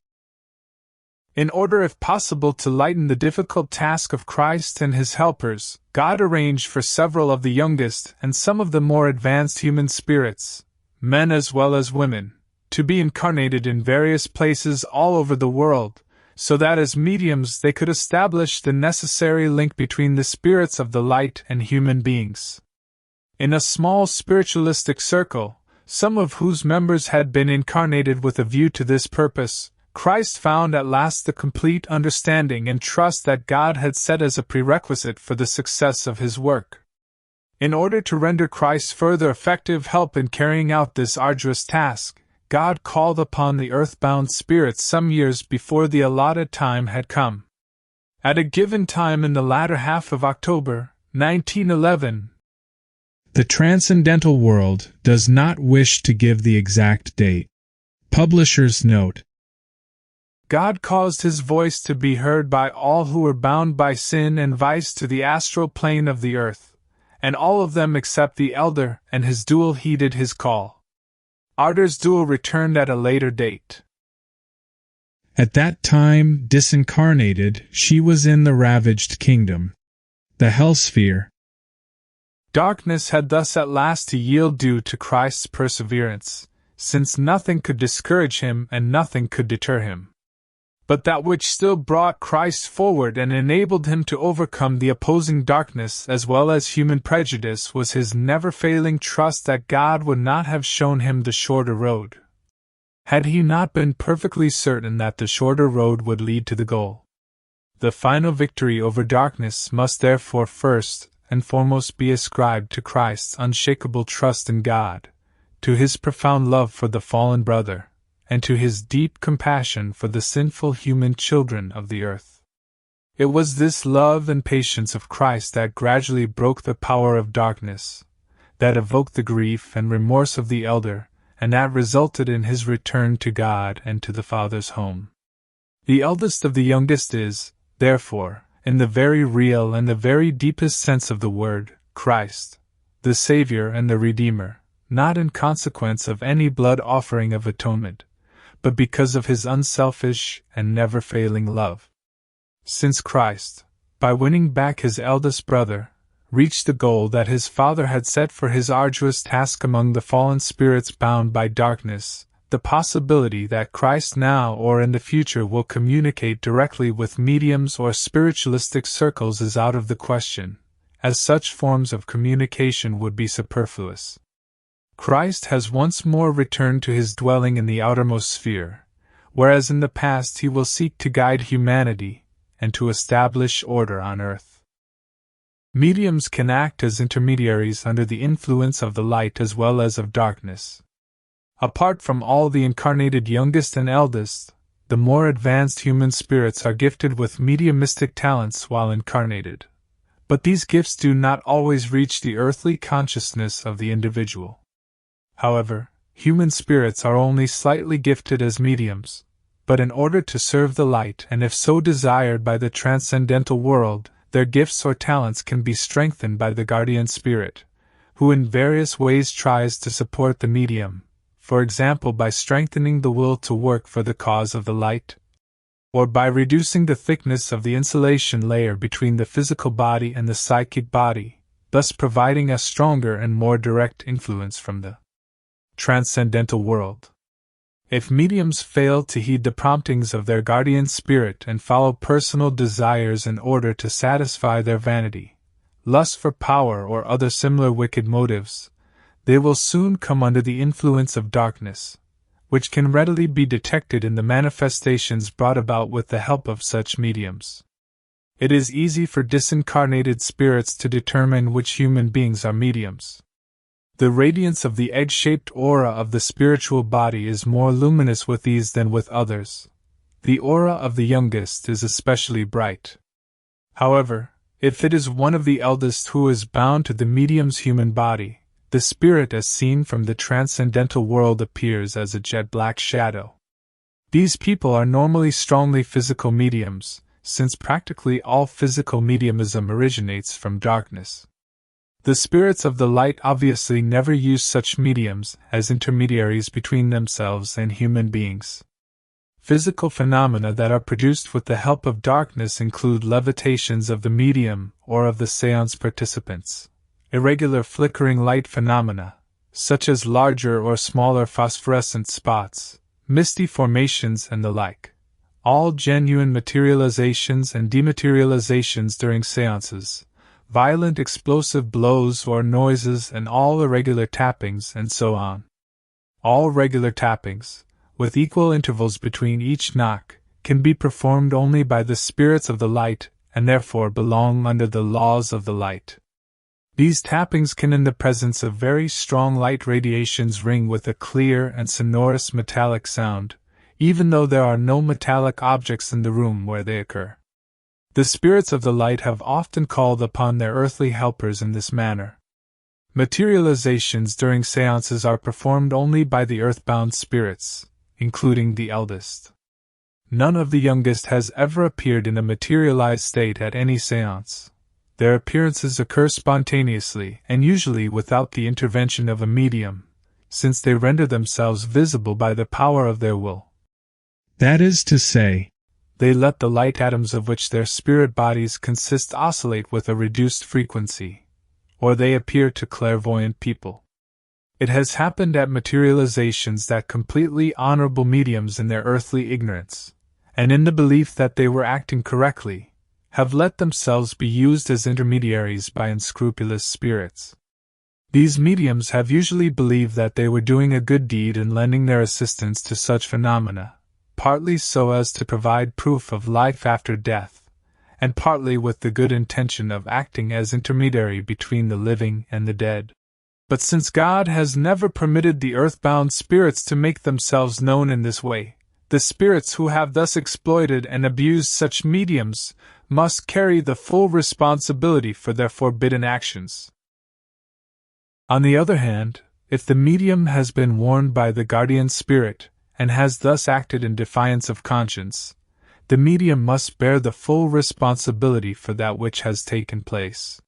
In order, if possible, to lighten the difficult task of Christ and his helpers, God arranged for several of the youngest and some of the more advanced human spirits, men as well as women, to be incarnated in various places all over the world, so that as mediums they could establish the necessary link between the spirits of the light and human beings. In a small spiritualistic circle, some of whose members had been incarnated with a view to this purpose, Christ found at last the complete understanding and trust that God had set as a prerequisite for the success of his work. In order to render Christ further effective help in carrying out this arduous task, God called upon the earthbound spirits some years before the allotted time had come. At a given time in the latter half of October, 1911, the transcendental world does not wish to give the exact date. Publisher's note. God caused his voice to be heard by all who were bound by sin and vice to the astral plane of the earth, and all of them except the elder and his dual heeded his call. Ardor's dual returned at a later date. At that time, disincarnated, she was in the ravaged kingdom, the hell sphere. Darkness had thus at last to yield due to Christ's perseverance, since nothing could discourage him and nothing could deter him. But that which still brought Christ forward and enabled him to overcome the opposing darkness as well as human prejudice was his never-failing trust that God would not have shown him the shorter road, had he not been perfectly certain that the shorter road would lead to the goal. The final victory over darkness must therefore first and foremost be ascribed to Christ's unshakable trust in God, to his profound love for the fallen brother, and to his deep compassion for the sinful human children of the earth. It was this love and patience of Christ that gradually broke the power of darkness, that evoked the grief and remorse of the elder, and that resulted in his return to God and to the Father's home. The eldest of the youngest is, therefore, in the very real and the very deepest sense of the word, Christ, the Savior and the Redeemer, not in consequence of any blood offering of atonement, but because of his unselfish and never-failing love. Since Christ, by winning back his eldest brother, reached the goal that his Father had set for his arduous task among the fallen spirits bound by darkness, the possibility that Christ now or in the future will communicate directly with mediums or spiritualistic circles is out of the question, as such forms of communication would be superfluous. Christ has once more returned to his dwelling in the outermost sphere, whereas in the past he will seek to guide humanity and to establish order on earth. Mediums can act as intermediaries under the influence of the light as well as of darkness. Apart from all the incarnated youngest and eldest, the more advanced human spirits are gifted with mediumistic talents while incarnated. But these gifts do not always reach the earthly consciousness of the individual. However, human spirits are only slightly gifted as mediums, but in order to serve the light and if so desired by the transcendental world, their gifts or talents can be strengthened by the guardian spirit, who in various ways tries to support the medium, for example by strengthening the will to work for the cause of the light, or by reducing the thickness of the insulation layer between the physical body and the psychic body, thus providing a stronger and more direct influence from the transcendental world. If mediums fail to heed the promptings of their guardian spirit and follow personal desires in order to satisfy their vanity, lust for power or other similar wicked motives, they will soon come under the influence of darkness, which can readily be detected in the manifestations brought about with the help of such mediums. It is easy for disincarnated spirits to determine which human beings are mediums. The radiance of the egg-shaped aura of the spiritual body is more luminous with these than with others. The aura of the youngest is especially bright. However, if it is one of the eldest who is bound to the medium's human body, the spirit as seen from the transcendental world appears as a jet-black shadow. These people are normally strongly physical mediums, since practically all physical mediumism originates from darkness. The spirits of the light obviously never use such mediums as intermediaries between themselves and human beings. Physical phenomena that are produced with the help of darkness include levitations of the medium or of the séance participants, irregular flickering light phenomena, such as larger or smaller phosphorescent spots, misty formations and the like, all genuine materializations and dematerializations during séances, violent explosive blows or noises and all irregular tappings and so on. All regular tappings, with equal intervals between each knock, can be performed only by the spirits of the light, and therefore belong under the laws of the light. These tappings can, in the presence of very strong light radiations, ring with a clear and sonorous metallic sound, even though there are no metallic objects in the room where they occur. The spirits of the light have often called upon their earthly helpers in this manner. Materializations during seances are performed only by the earthbound spirits, including the eldest. None of the youngest has ever appeared in a materialized state at any seance. Their appearances occur spontaneously and usually without the intervention of a medium, since they render themselves visible by the power of their will. That is to say, they let the light atoms of which their spirit bodies consist oscillate with a reduced frequency, or they appear to clairvoyant people. It has happened at materializations that completely honorable mediums in their earthly ignorance, and in the belief that they were acting correctly, have let themselves be used as intermediaries by unscrupulous spirits. These mediums have usually believed that they were doing a good deed in lending their assistance to such phenomena, partly so as to provide proof of life after death, and partly with the good intention of acting as intermediary between the living and the dead. But since God has never permitted the earthbound spirits to make themselves known in this way, the spirits who have thus exploited and abused such mediums must carry the full responsibility for their forbidden actions. On the other hand, if the medium has been warned by the guardian spirit, and has thus acted in defiance of conscience, the medium must bear the full responsibility for that which has taken place.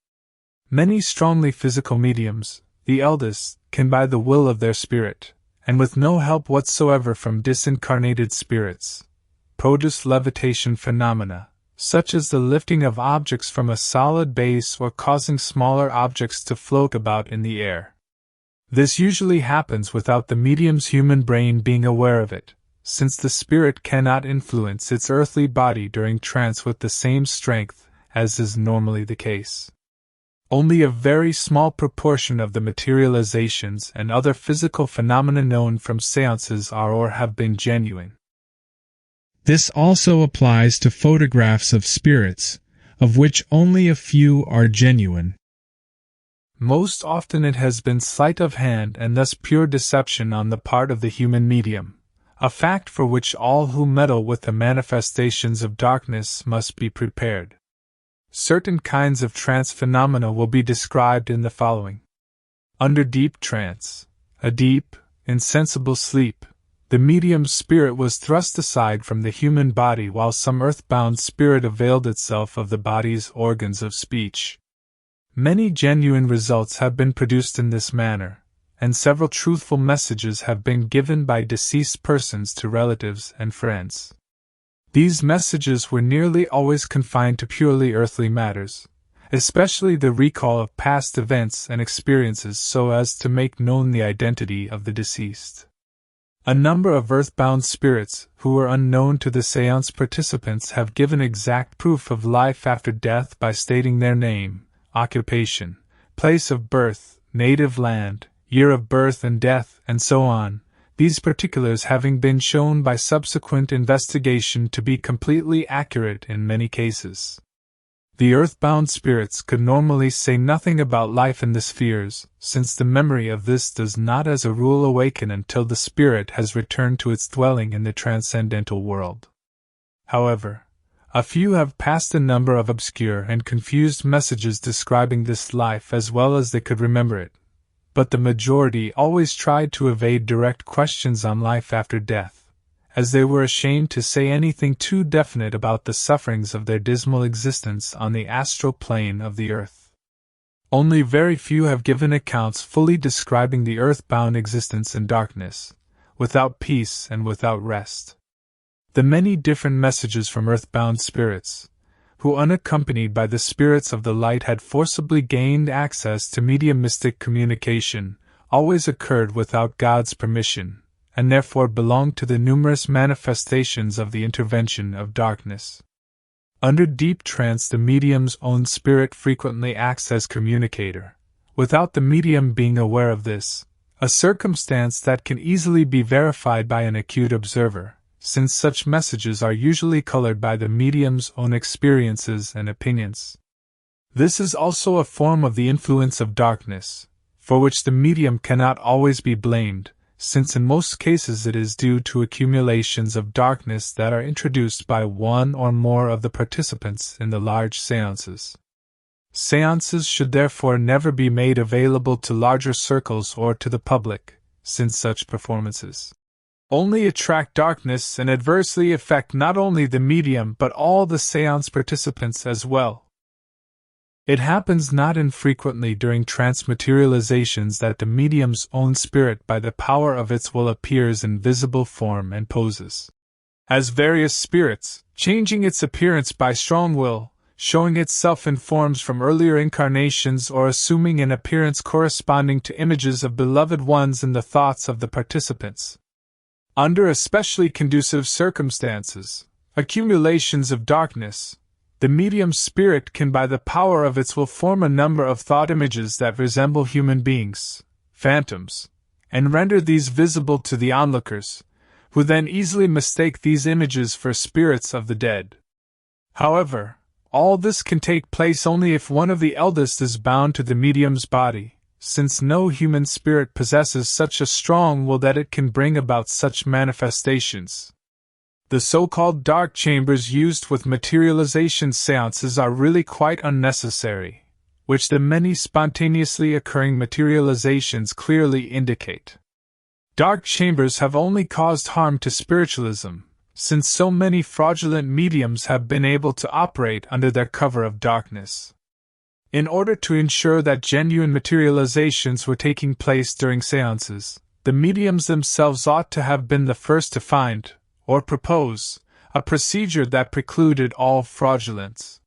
Many strongly physical mediums, the eldest, can by the will of their spirit, and with no help whatsoever from disincarnated spirits, produce levitation phenomena, such as the lifting of objects from a solid base or causing smaller objects to float about in the air. This usually happens without the medium's human brain being aware of it, since the spirit cannot influence its earthly body during trance with the same strength as is normally the case. Only a very small proportion of the materializations and other physical phenomena known from seances are or have been genuine. This also applies to photographs of spirits, of which only a few are genuine. Most often it has been sleight of hand and thus pure deception on the part of the human medium, a fact for which all who meddle with the manifestations of darkness must be prepared. Certain kinds of trance phenomena will be described in the following. Under deep trance, a deep, insensible sleep, the medium's spirit was thrust aside from the human body while some earthbound spirit availed itself of the body's organs of speech. Many genuine results have been produced in this manner, and several truthful messages have been given by deceased persons to relatives and friends. These messages were nearly always confined to purely earthly matters, especially the recall of past events and experiences so as to make known the identity of the deceased. A number of earthbound spirits, who were unknown to the seance participants, have given exact proof of life after death by stating their name, occupation, place of birth, native land, year of birth and death, and so on, these particulars having been shown by subsequent investigation to be completely accurate in many cases. The earthbound spirits could normally say nothing about life in the spheres, since the memory of this does not as a rule awaken until the spirit has returned to its dwelling in the transcendental world. However, a few have passed a number of obscure and confused messages describing this life as well as they could remember it, but the majority always tried to evade direct questions on life after death, as they were ashamed to say anything too definite about the sufferings of their dismal existence on the astral plane of the earth. Only very few have given accounts fully describing the earthbound existence in darkness, without peace and without rest. The many different messages from earthbound spirits, who unaccompanied by the spirits of the light had forcibly gained access to mediumistic communication, always occurred without God's permission, and therefore belonged to the numerous manifestations of the intervention of darkness. Under deep trance, the medium's own spirit frequently acts as communicator, without the medium being aware of this, a circumstance that can easily be verified by an acute observer, since such messages are usually colored by the medium's own experiences and opinions. This is also a form of the influence of darkness, for which the medium cannot always be blamed, since in most cases it is due to accumulations of darkness that are introduced by one or more of the participants in the large seances. Seances should therefore never be made available to larger circles or to the public, since such performances only attract darkness and adversely affect not only the medium but all the seance participants as well. It happens not infrequently during trance materializations that the medium's own spirit by the power of its will appears in visible form and poses as various spirits, changing its appearance by strong will, showing itself in forms from earlier incarnations or assuming an appearance corresponding to images of beloved ones in the thoughts of the participants. Under especially conducive circumstances, accumulations of darkness, the medium's spirit can by the power of its will form a number of thought images that resemble human beings, phantoms, and render these visible to the onlookers, who then easily mistake these images for spirits of the dead. However, all this can take place only if one of the eldest is bound to the medium's body, since no human spirit possesses such a strong will that it can bring about such manifestations. The so-called dark chambers used with materialization seances are really quite unnecessary, which the many spontaneously occurring materializations clearly indicate. Dark chambers have only caused harm to spiritualism, since so many fraudulent mediums have been able to operate under their cover of darkness. In order to ensure that genuine materializations were taking place during seances, the mediums themselves ought to have been the first to find, or propose, a procedure that precluded all fraudulence.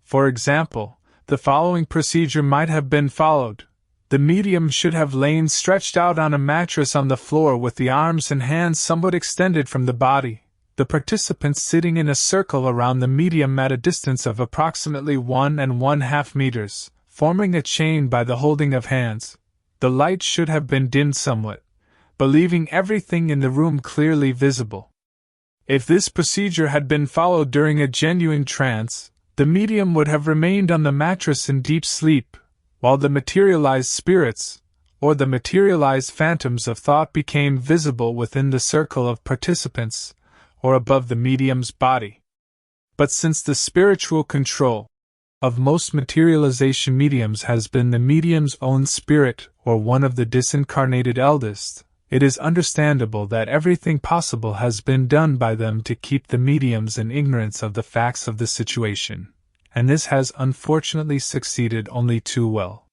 For example, the following procedure might have been followed. The medium should have lain stretched out on a mattress on the floor with the arms and hands somewhat extended from the body, the participants sitting in a circle around the medium at a distance of approximately 1½ meters, forming a chain by the holding of hands. The light should have been dimmed somewhat, but leaving everything in the room clearly visible. If this procedure had been followed during a genuine trance, the medium would have remained on the mattress in deep sleep, while the materialized spirits, or the materialized phantoms of thought became visible within the circle of participants, or above the medium's body. But since the spiritual control of most materialization mediums has been the medium's own spirit or one of the disincarnated eldest, it is understandable that everything possible has been done by them to keep the mediums in ignorance of the facts of the situation, and this has unfortunately succeeded only too well.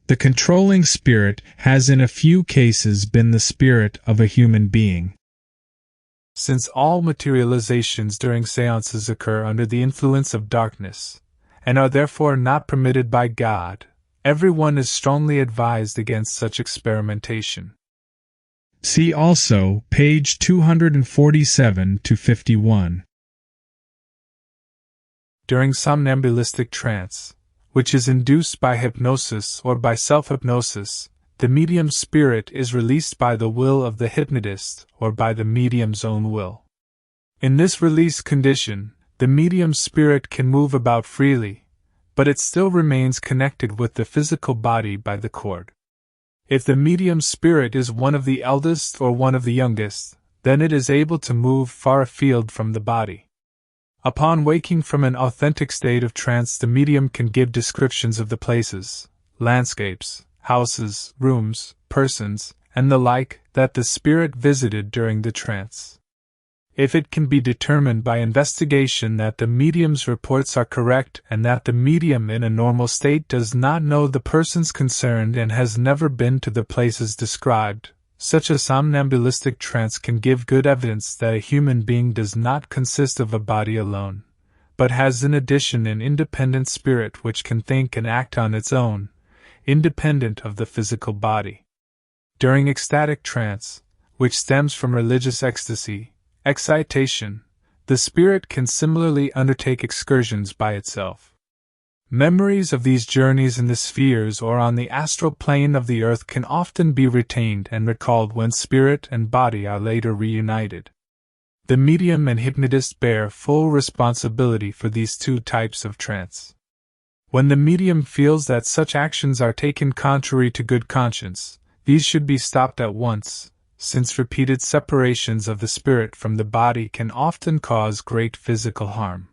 The controlling spirit has in a few cases been the spirit of a human being. Since all materializations during seances occur under the influence of darkness, and are therefore not permitted by God, everyone is strongly advised against such experimentation. See also page 247-51. During somnambulistic trance, which is induced by hypnosis or by self-hypnosis, the medium's spirit is released by the will of the hypnotist or by the medium's own will. In this release condition, the medium's spirit can move about freely, but it still remains connected with the physical body by the cord. If the medium's spirit is one of the eldest or one of the youngest, then it is able to move far afield from the body. Upon waking from an authentic state of trance, the medium can give descriptions of the places, landscapes, houses, rooms, persons, and the like that the spirit visited during the trance. If it can be determined by investigation that the medium's reports are correct and that the medium in a normal state does not know the persons concerned and has never been to the places described, such a somnambulistic trance can give good evidence that a human being does not consist of a body alone, but has in addition an independent spirit which can think and act on its own, independent of the physical body. During ecstatic trance, which stems from religious ecstasy, excitation, the spirit can similarly undertake excursions by itself. Memories of these journeys in the spheres or on the astral plane of the earth can often be retained and recalled when spirit and body are later reunited. The medium and hypnotist bear full responsibility for these two types of trance. When the medium feels that such actions are taken contrary to good conscience, these should be stopped at once, since repeated separations of the spirit from the body can often cause great physical harm.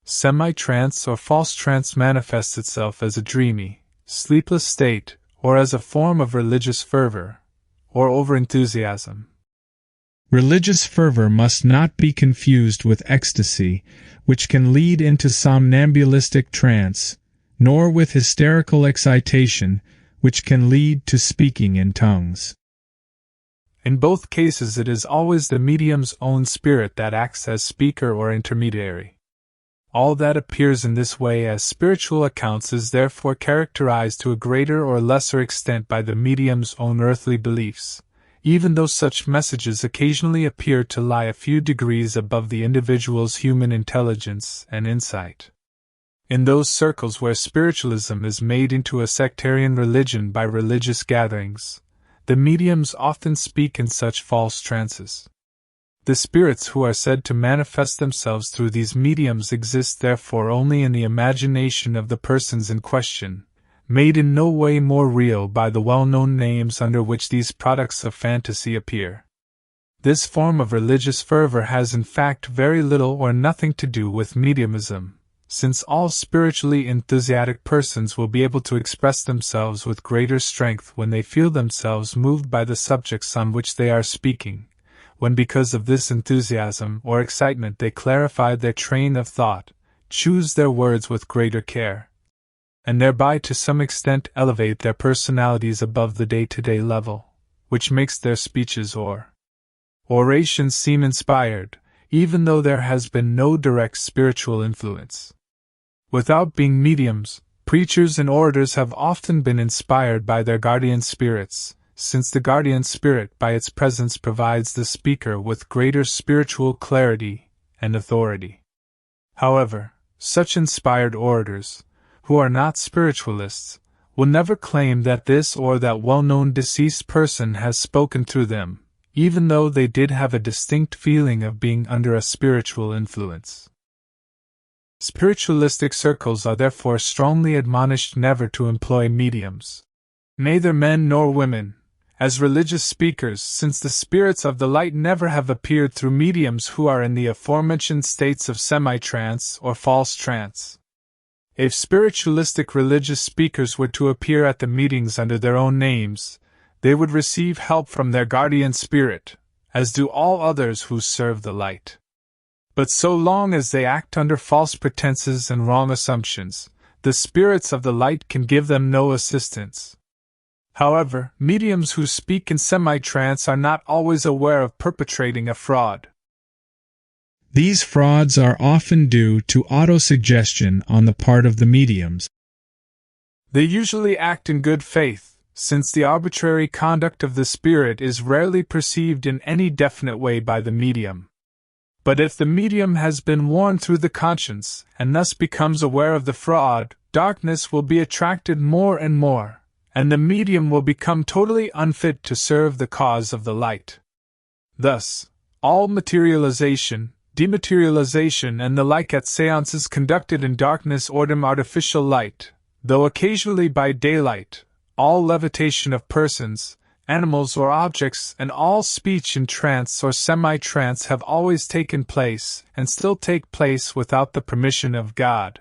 Semi-trance or false trance manifests itself as a dreamy, sleepless state, or as a form of religious fervor, or overenthusiasm. Religious fervor must not be confused with ecstasy, which can lead into somnambulistic trance, nor with hysterical excitation, which can lead to speaking in tongues. In both cases, it is always the medium's own spirit that acts as speaker or intermediary. All that appears in this way as spiritual accounts is therefore characterized to a greater or lesser extent by the medium's own earthly beliefs, even though such messages occasionally appear to lie a few degrees above the individual's human intelligence and insight. In those circles where spiritualism is made into a sectarian religion by religious gatherings, the mediums often speak in such false trances. The spirits who are said to manifest themselves through these mediums exist therefore only in the imagination of the persons in question, made in no way more real by the well-known names under which these products of fantasy appear. This form of religious fervor has in fact very little or nothing to do with mediumism, since all spiritually enthusiastic persons will be able to express themselves with greater strength when they feel themselves moved by the subjects on which they are speaking, when because of this enthusiasm or excitement they clarify their train of thought, choose their words with greater care, and thereby to some extent elevate their personalities above the day-to-day level, which makes their speeches or orations seem inspired, even though there has been no direct spiritual influence. Without being mediums, preachers and orators have often been inspired by their guardian spirits, since the guardian spirit by its presence provides the speaker with greater spiritual clarity and authority. However, such inspired orators, who are not spiritualists, will never claim that this or that well-known deceased person has spoken through them, even though they did have a distinct feeling of being under a spiritual influence. Spiritualistic circles are therefore strongly admonished never to employ mediums, neither men nor women, as religious speakers, since the spirits of the light never have appeared through mediums who are in the aforementioned states of semi-trance or false trance. If spiritualistic religious speakers were to appear at the meetings under their own names, they would receive help from their guardian spirit, as do all others who serve the light. But so long as they act under false pretenses and wrong assumptions, the spirits of the light can give them no assistance. However, mediums who speak in semi-trance are not always aware of perpetrating a fraud. These frauds are often due to autosuggestion on the part of the mediums. They usually act in good faith, since the arbitrary conduct of the spirit is rarely perceived in any definite way by the medium. But if the medium has been warned through the conscience, and thus becomes aware of the fraud, darkness will be attracted more and more, and the medium will become totally unfit to serve the cause of the light. Thus, all materialization, dematerialization and the like at seances conducted in darkness or dim artificial light, though occasionally by daylight, all levitation of persons, animals or objects, and all speech in trance or semi-trance have always taken place and still take place without the permission of God.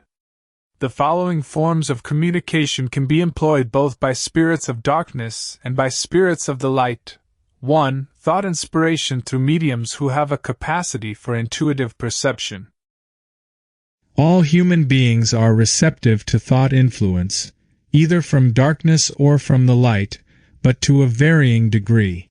The following forms of communication can be employed both by spirits of darkness and by spirits of the light. 1. Thought inspiration through mediums who have a capacity for intuitive perception. All human beings are receptive to thought influence, either from darkness or from the light, but to a varying degree.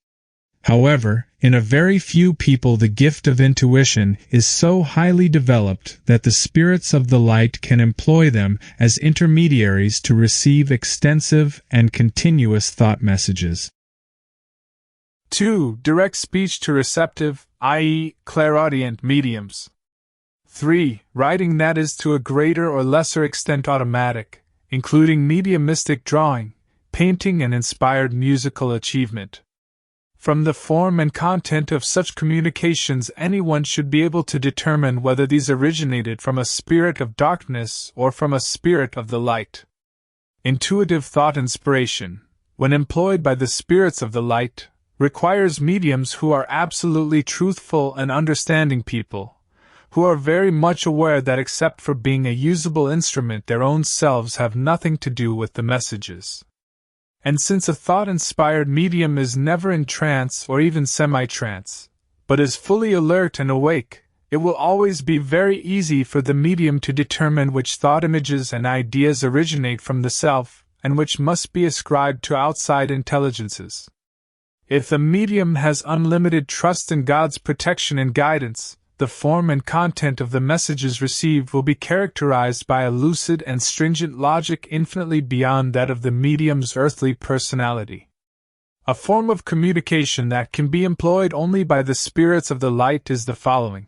However, in a very few people the gift of intuition is so highly developed that the spirits of the light can employ them as intermediaries to receive extensive and continuous thought messages. 2. Direct speech to receptive, i.e., clairaudient mediums. 3. Writing that is to a greater or lesser extent automatic, including mediumistic drawing, painting and inspired musical achievement. From the form and content of such communications, anyone should be able to determine whether these originated from a spirit of darkness or from a spirit of the light. Intuitive thought inspiration, when employed by the spirits of the light, requires mediums who are absolutely truthful and understanding people, who are very much aware that except for being a usable instrument, their own selves have nothing to do with the messages. And since a thought-inspired medium is never in trance or even semi-trance, but is fully alert and awake, it will always be very easy for the medium to determine which thought images and ideas originate from the self, and which must be ascribed to outside intelligences. If the medium has unlimited trust in God's protection and guidance, the form and content of the messages received will be characterized by a lucid and stringent logic infinitely beyond that of the medium's earthly personality. A form of communication that can be employed only by the spirits of the light is the following.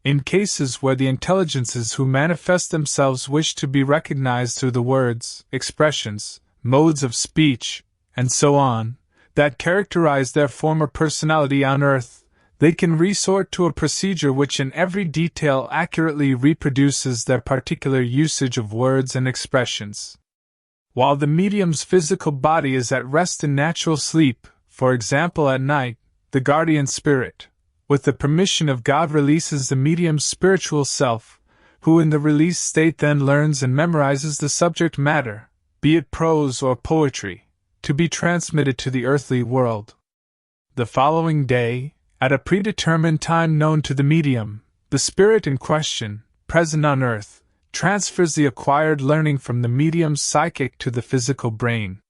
In cases where the intelligences who manifest themselves wish to be recognized through the words, expressions, modes of speech, and so on, that characterize their former personality on earth, they can resort to a procedure which in every detail accurately reproduces their particular usage of words and expressions. While the medium's physical body is at rest in natural sleep, for example at night, the guardian spirit, with the permission of God, releases the medium's spiritual self, who in the released state then learns and memorizes the subject matter, be it prose or poetry, to be transmitted to the earthly world. The following day, at a predetermined time known to the medium, the spirit in question, present on earth, transfers the acquired learning from the medium's psychic to the physical brain.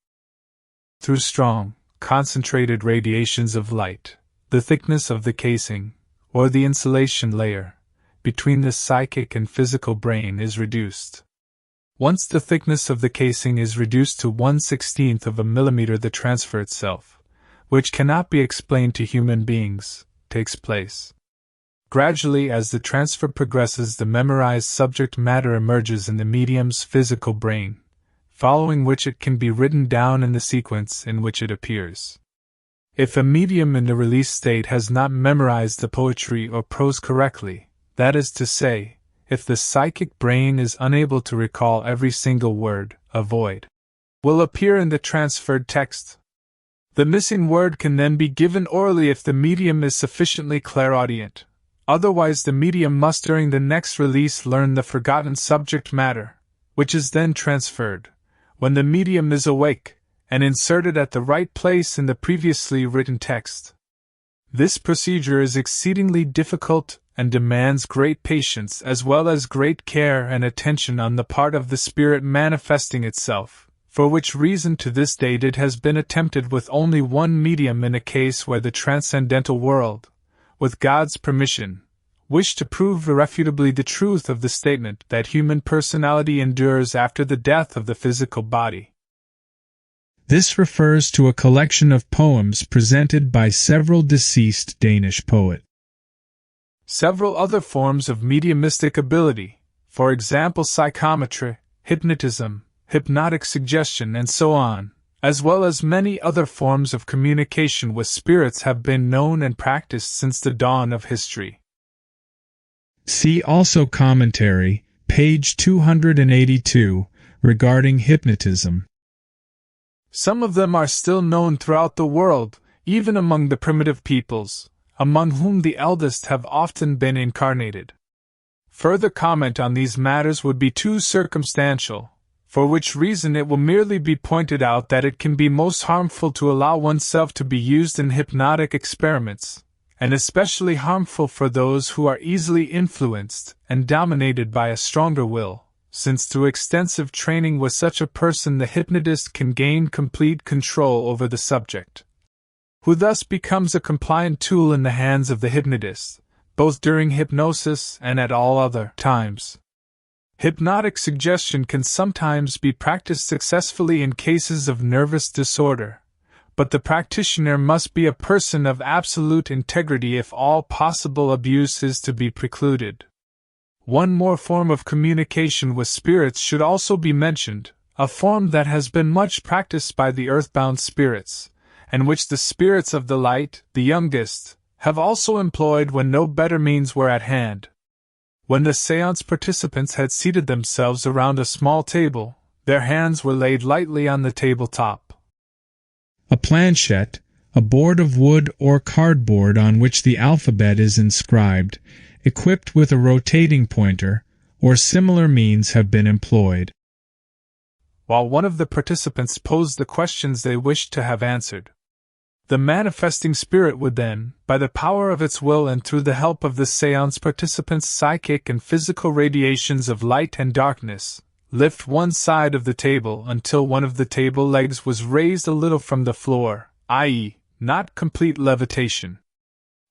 Through strong, concentrated radiations of light, the thickness of the casing, or the insulation layer, between the psychic and physical brain is reduced. Once the thickness of the casing is reduced to 1/16 of a millimeter, the transfer itself, which cannot be explained to human beings, takes place. Gradually, as the transfer progresses, the memorized subject matter emerges in the medium's physical brain, following which it can be written down in the sequence in which it appears. If a medium in the released state has not memorized the poetry or prose correctly, that is to say, if the psychic brain is unable to recall every single word, a void will appear in the transferred text. The missing word can then be given orally if the medium is sufficiently clairaudient. Otherwise, the medium must during the next release learn the forgotten subject matter, which is then transferred, when the medium is awake, and inserted at the right place in the previously written text. This procedure is exceedingly difficult and demands great patience as well as great care and attention on the part of the spirit manifesting itself, for which reason to this date it has been attempted with only one medium in a case where the transcendental world, with God's permission, wished to prove irrefutably the truth of the statement that human personality endures after the death of the physical body. This refers to a collection of poems presented by several deceased Danish poets. Several other forms of mediumistic ability, for example psychometry, hypnotism, hypnotic suggestion and so on, as well as many other forms of communication with spirits have been known and practiced since the dawn of history. See also commentary, page 282, regarding hypnotism. Some of them are still known throughout the world, even among the primitive peoples, among whom the eldest have often been incarnated. Further comment on these matters would be too circumstantial, for which reason it will merely be pointed out that it can be most harmful to allow oneself to be used in hypnotic experiments, and especially harmful for those who are easily influenced and dominated by a stronger will, since through extensive training with such a person the hypnotist can gain complete control over the subject, who thus becomes a compliant tool in the hands of the hypnotist, both during hypnosis and at all other times. Hypnotic suggestion can sometimes be practiced successfully in cases of nervous disorder, but the practitioner must be a person of absolute integrity if all possible abuse is to be precluded. One more form of communication with spirits should also be mentioned, a form that has been much practiced by the earthbound spirits, and which the spirits of the light, the youngest, have also employed when no better means were at hand. When the séance participants had seated themselves around a small table, their hands were laid lightly on the tabletop. A planchette, a board of wood or cardboard on which the alphabet is inscribed, equipped with a rotating pointer, or similar means have been employed. While one of the participants posed the questions they wished to have answered, the manifesting spirit would then, by the power of its will and through the help of the séance participants' psychic and physical radiations of light and darkness, lift one side of the table until one of the table legs was raised a little from the floor, i.e., not complete levitation.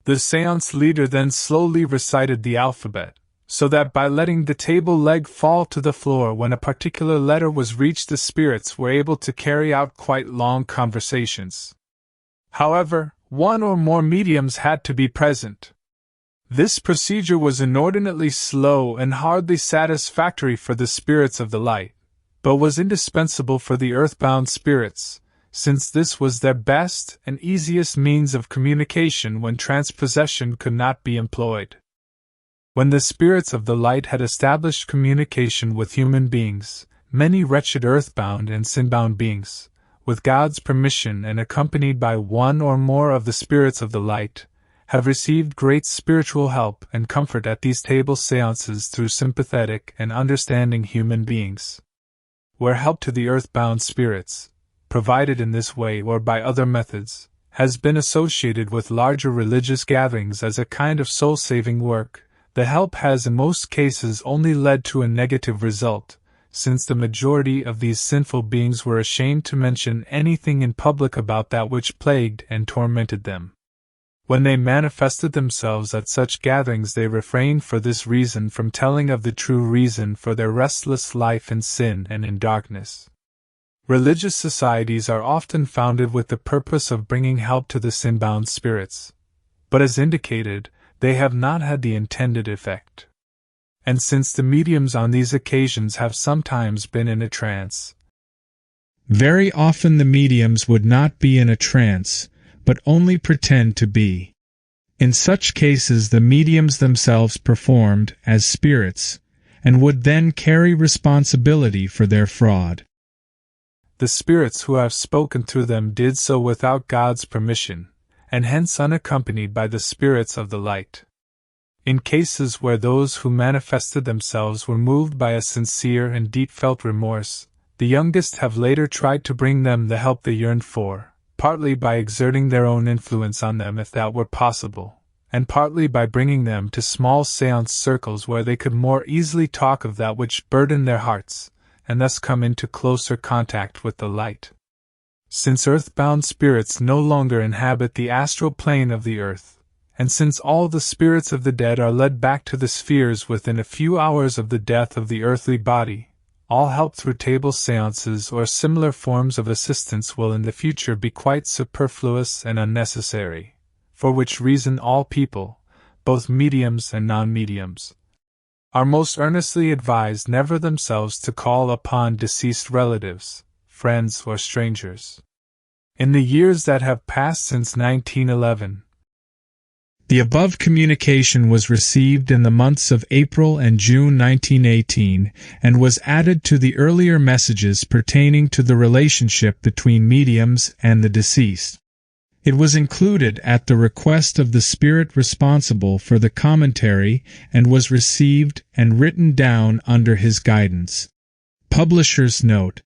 The séance leader then slowly recited the alphabet, so that by letting the table leg fall to the floor when a particular letter was reached, the spirits were able to carry out quite long conversations. However, one or more mediums had to be present. This procedure was inordinately slow and hardly satisfactory for the spirits of the light, but was indispensable for the earthbound spirits, since this was their best and easiest means of communication when transpossession could not be employed. When the spirits of the light had established communication with human beings, many wretched earthbound and sinbound beings, with God's permission and accompanied by one or more of the spirits of the light, have received great spiritual help and comfort at these table seances through sympathetic and understanding human beings. Where help to the earthbound spirits, provided in this way or by other methods, has been associated with larger religious gatherings as a kind of soul-saving work, the help has in most cases only led to a negative result, since the majority of these sinful beings were ashamed to mention anything in public about that which plagued and tormented them. When they manifested themselves at such gatherings, they refrained for this reason from telling of the true reason for their restless life in sin and in darkness. Religious societies are often founded with the purpose of bringing help to the sin-bound spirits, but as indicated, they have not had the intended effect. And since the mediums on these occasions have sometimes been in a trance, very often the mediums would not be in a trance, but only pretend to be. In such cases the mediums themselves performed as spirits, and would then carry responsibility for their fraud. The spirits who have spoken through them did so without God's permission, and hence unaccompanied by the spirits of the light. In cases where those who manifested themselves were moved by a sincere and deep-felt remorse, the youngest have later tried to bring them the help they yearned for, partly by exerting their own influence on them if that were possible, and partly by bringing them to small séance circles where they could more easily talk of that which burdened their hearts, and thus come into closer contact with the light. Since earthbound spirits no longer inhabit the astral plane of the earth, and since all the spirits of the dead are led back to the spheres within a few hours of the death of the earthly body, all help through table seances or similar forms of assistance will in the future be quite superfluous and unnecessary, for which reason all people, both mediums and non-mediums, are most earnestly advised never themselves to call upon deceased relatives, friends or strangers. In the years that have passed since 1911, the above communication was received in the months of April and June 1918 and was added to the earlier messages pertaining to the relationship between mediums and the deceased. It was included at the request of the spirit responsible for the commentary and was received and written down under his guidance. Publisher's note.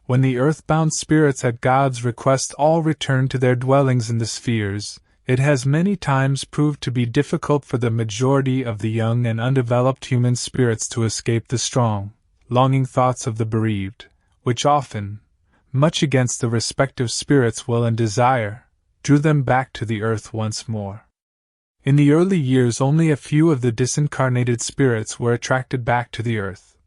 When the earthbound spirits at God's request all returned to their dwellings in the spheres, it has many times proved to be difficult for the majority of the young and undeveloped human spirits to escape the strong, longing thoughts of the bereaved, which often, much against the respective spirits' will and desire, drew them back to the earth once more. In the early years only a few of the disincarnated spirits were attracted back to the earth,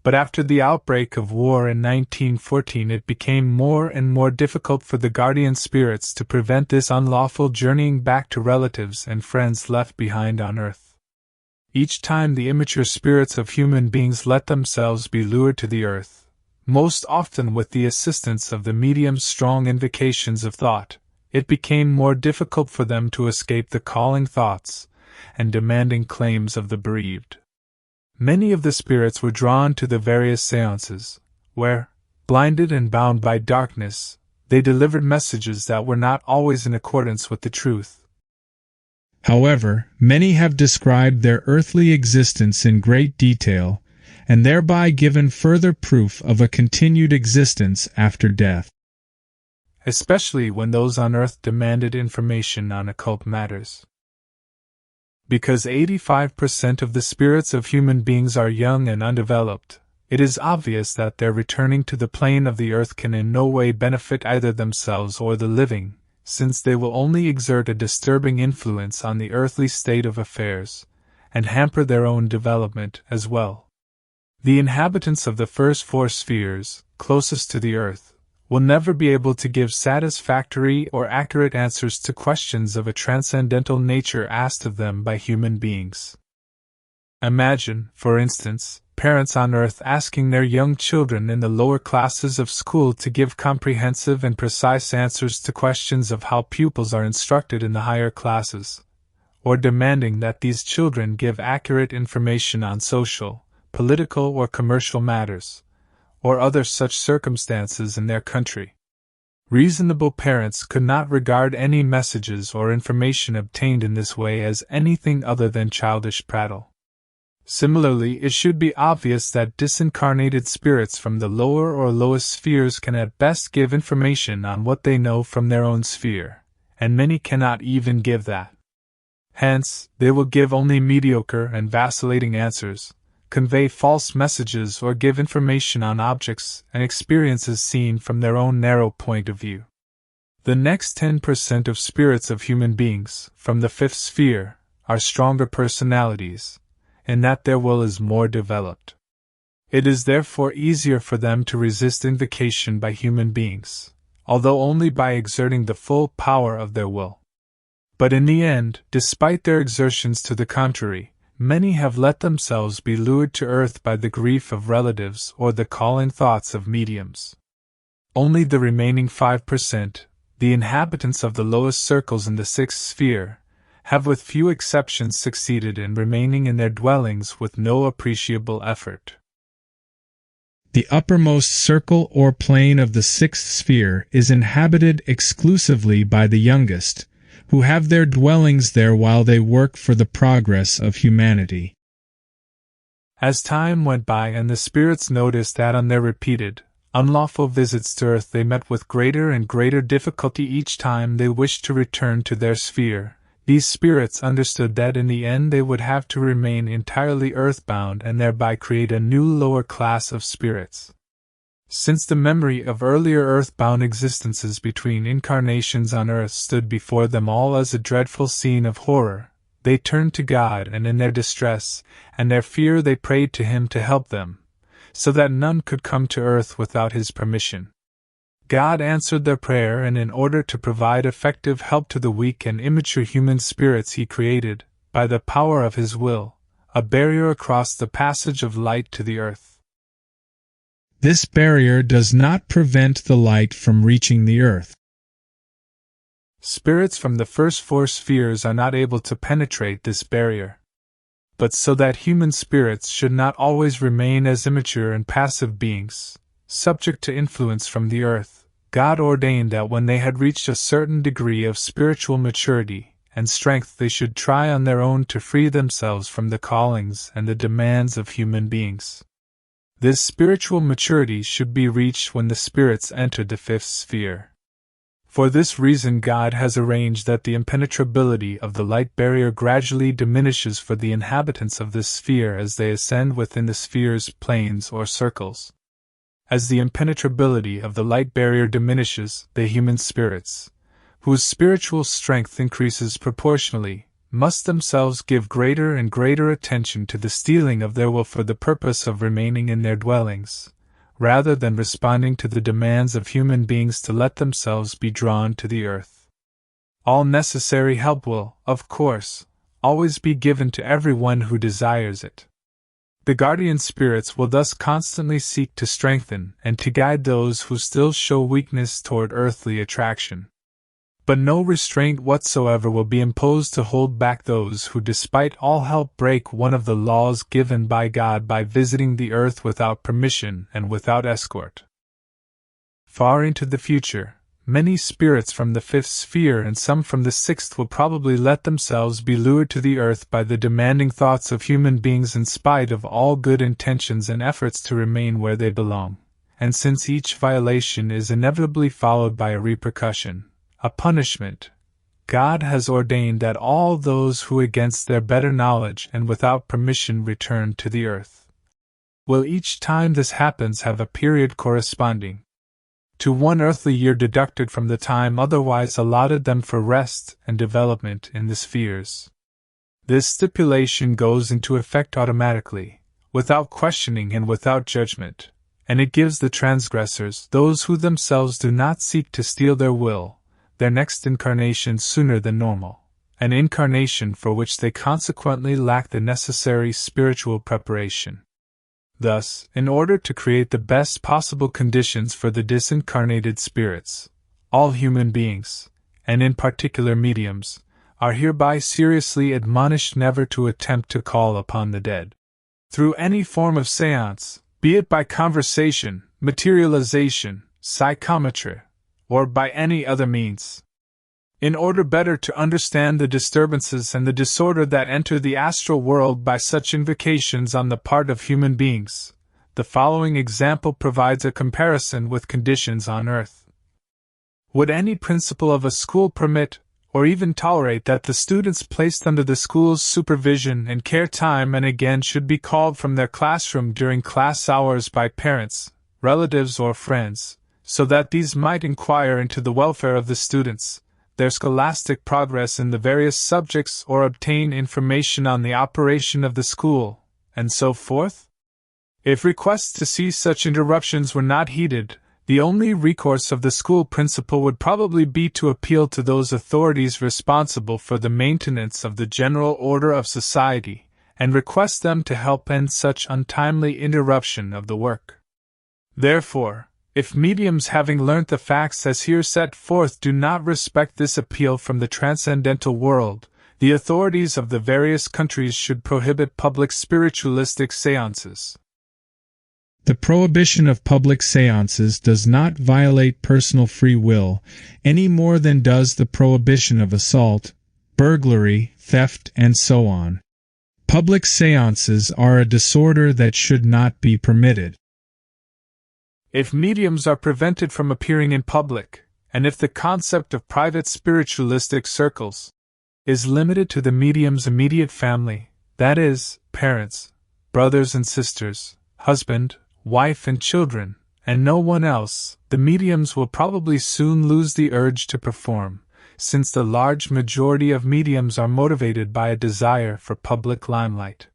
but after the outbreak of war in 1914 it became more and more difficult for the guardian spirits to prevent this unlawful journeying back to relatives and friends left behind on earth. Each time the immature spirits of human beings let themselves be lured to the earth, most often with the assistance of the medium's strong invocations of thought, it became more difficult for them to escape the calling thoughts and demanding claims of the bereaved. Many of the spirits were drawn to the various seances, where, blinded and bound by darkness, they delivered messages that were not always in accordance with the truth. However, many have described their earthly existence in great detail, and thereby given further proof of a continued existence after death. Especially when those on earth demanded information on occult matters. Because 85% of the spirits of human beings are young and undeveloped, it is obvious that their returning to the plane of the earth can in no way benefit either themselves or the living, since they will only exert a disturbing influence on the earthly state of affairs, and hamper their own development as well. The inhabitants of the first four spheres, closest to the earth, will never be able to give satisfactory or accurate answers to questions of a transcendental nature asked of them by human beings. Imagine, for instance, parents on earth asking their young children in the lower classes of school to give comprehensive and precise answers to questions of how pupils are instructed in the higher classes, or demanding that these children give accurate information on social, political, or commercial matters, or other such circumstances in their country. Reasonable parents could not regard any messages or information obtained in this way as anything other than childish prattle. Similarly, it should be obvious that disincarnated spirits from the lower or lowest spheres can at best give information on what they know from their own sphere, and many cannot even give that. Hence, they will give only mediocre and vacillating answers, convey false messages, or give information on objects and experiences seen from their own narrow point of view. The next 10% of spirits of human beings, from the fifth sphere, are stronger personalities, in that their will is more developed. It is therefore easier for them to resist invocation by human beings, although only by exerting the full power of their will. But in the end, despite their exertions to the contrary, many have let themselves be lured to earth by the grief of relatives or the calling thoughts of mediums. Only the remaining 5%, the inhabitants of the lowest circles in the sixth sphere, have with few exceptions succeeded in remaining in their dwellings with no appreciable effort. The uppermost circle or plane of the sixth sphere is inhabited exclusively by the youngest, who have their dwellings there while they work for the progress of humanity. As time went by and the spirits noticed that on their repeated, unlawful visits to earth they met with greater and greater difficulty each time they wished to return to their sphere, these spirits understood that in the end they would have to remain entirely earthbound and thereby create a new lower class of spirits. Since the memory of earlier earthbound existences between incarnations on earth stood before them all as a dreadful scene of horror, they turned to God, and in their distress and their fear they prayed to Him to help them, so that none could come to earth without His permission. God answered their prayer, and in order to provide effective help to the weak and immature human spirits He created, by the power of His will, a barrier across the passage of light to the earth. This barrier does not prevent the light from reaching the earth. Spirits from the first four spheres are not able to penetrate this barrier. But so that human spirits should not always remain as immature and passive beings, subject to influence from the earth, God ordained that when they had reached a certain degree of spiritual maturity and strength they should try on their own to free themselves from the callings and the demands of human beings. This spiritual maturity should be reached when the spirits entered the fifth sphere. For this reason God has arranged that the impenetrability of the light barrier gradually diminishes for the inhabitants of this sphere as they ascend within the sphere's planes or circles. As the impenetrability of the light barrier diminishes, the human spirits, whose spiritual strength increases proportionally, must themselves give greater and greater attention to the steeling of their will for the purpose of remaining in their dwellings, rather than responding to the demands of human beings to let themselves be drawn to the earth. All necessary help will, of course, always be given to everyone who desires it. The guardian spirits will thus constantly seek to strengthen and to guide those who still show weakness toward earthly attraction. But no restraint whatsoever will be imposed to hold back those who despite all help break one of the laws given by God by visiting the earth without permission and without escort. Far into the future, many spirits from the fifth sphere and some from the sixth will probably let themselves be lured to the earth by the demanding thoughts of human beings in spite of all good intentions and efforts to remain where they belong. And since each violation is inevitably followed by a repercussion, a punishment, God has ordained that all those who against their better knowledge and without permission return to the earth will each time this happens have a period corresponding to one earthly year deducted from the time otherwise allotted them for rest and development in the spheres. This stipulation goes into effect automatically, without questioning and without judgment, and it gives the transgressors, those who themselves do not seek to steal their will, their next incarnation sooner than normal, an incarnation for which they consequently lack the necessary spiritual preparation. Thus, in order to create the best possible conditions for the disincarnated spirits, all human beings, and in particular mediums, are hereby seriously admonished never to attempt to call upon the dead through any form of seance, be it by conversation, materialization, psychometry, or by any other means. In order better to understand the disturbances and the disorder that enter the astral world by such invocations on the part of human beings, the following example provides a comparison with conditions on earth. Would any principal of a school permit, or even tolerate that the students placed under the school's supervision and care time and again should be called from their classroom during class hours by parents, relatives, or friends, so that these might inquire into the welfare of the students, their scholastic progress in the various subjects, or obtain information on the operation of the school, and so forth? If requests to see such interruptions were not heeded, the only recourse of the school principal would probably be to appeal to those authorities responsible for the maintenance of the general order of society, and request them to help end such untimely interruption of the work. Therefore, if mediums having learnt the facts as here set forth do not respect this appeal from the transcendental world, the authorities of the various countries should prohibit public spiritualistic seances. The prohibition of public seances does not violate personal free will any more than does the prohibition of assault, burglary, theft, and so on. Public seances are a disorder that should not be permitted. If mediums are prevented from appearing in public, and if the concept of private spiritualistic circles is limited to the medium's immediate family, that is, parents, brothers and sisters, husband, wife and children, and no one else, the mediums will probably soon lose the urge to perform, since the large majority of mediums are motivated by a desire for public limelight.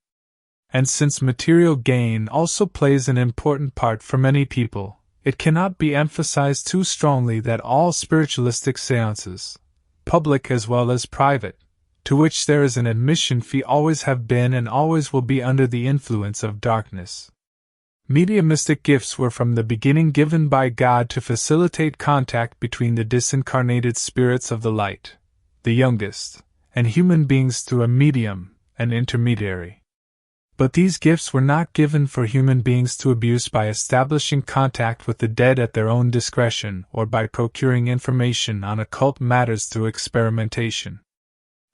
And since material gain also plays an important part for many people, it cannot be emphasized too strongly that all spiritualistic seances, public as well as private, to which there is an admission fee, always have been and always will be under the influence of darkness. Mediumistic gifts were from the beginning given by God to facilitate contact between the disincarnated spirits of the light, the youngest, and human beings through a medium, an intermediary. But these gifts were not given for human beings to abuse by establishing contact with the dead at their own discretion or by procuring information on occult matters through experimentation.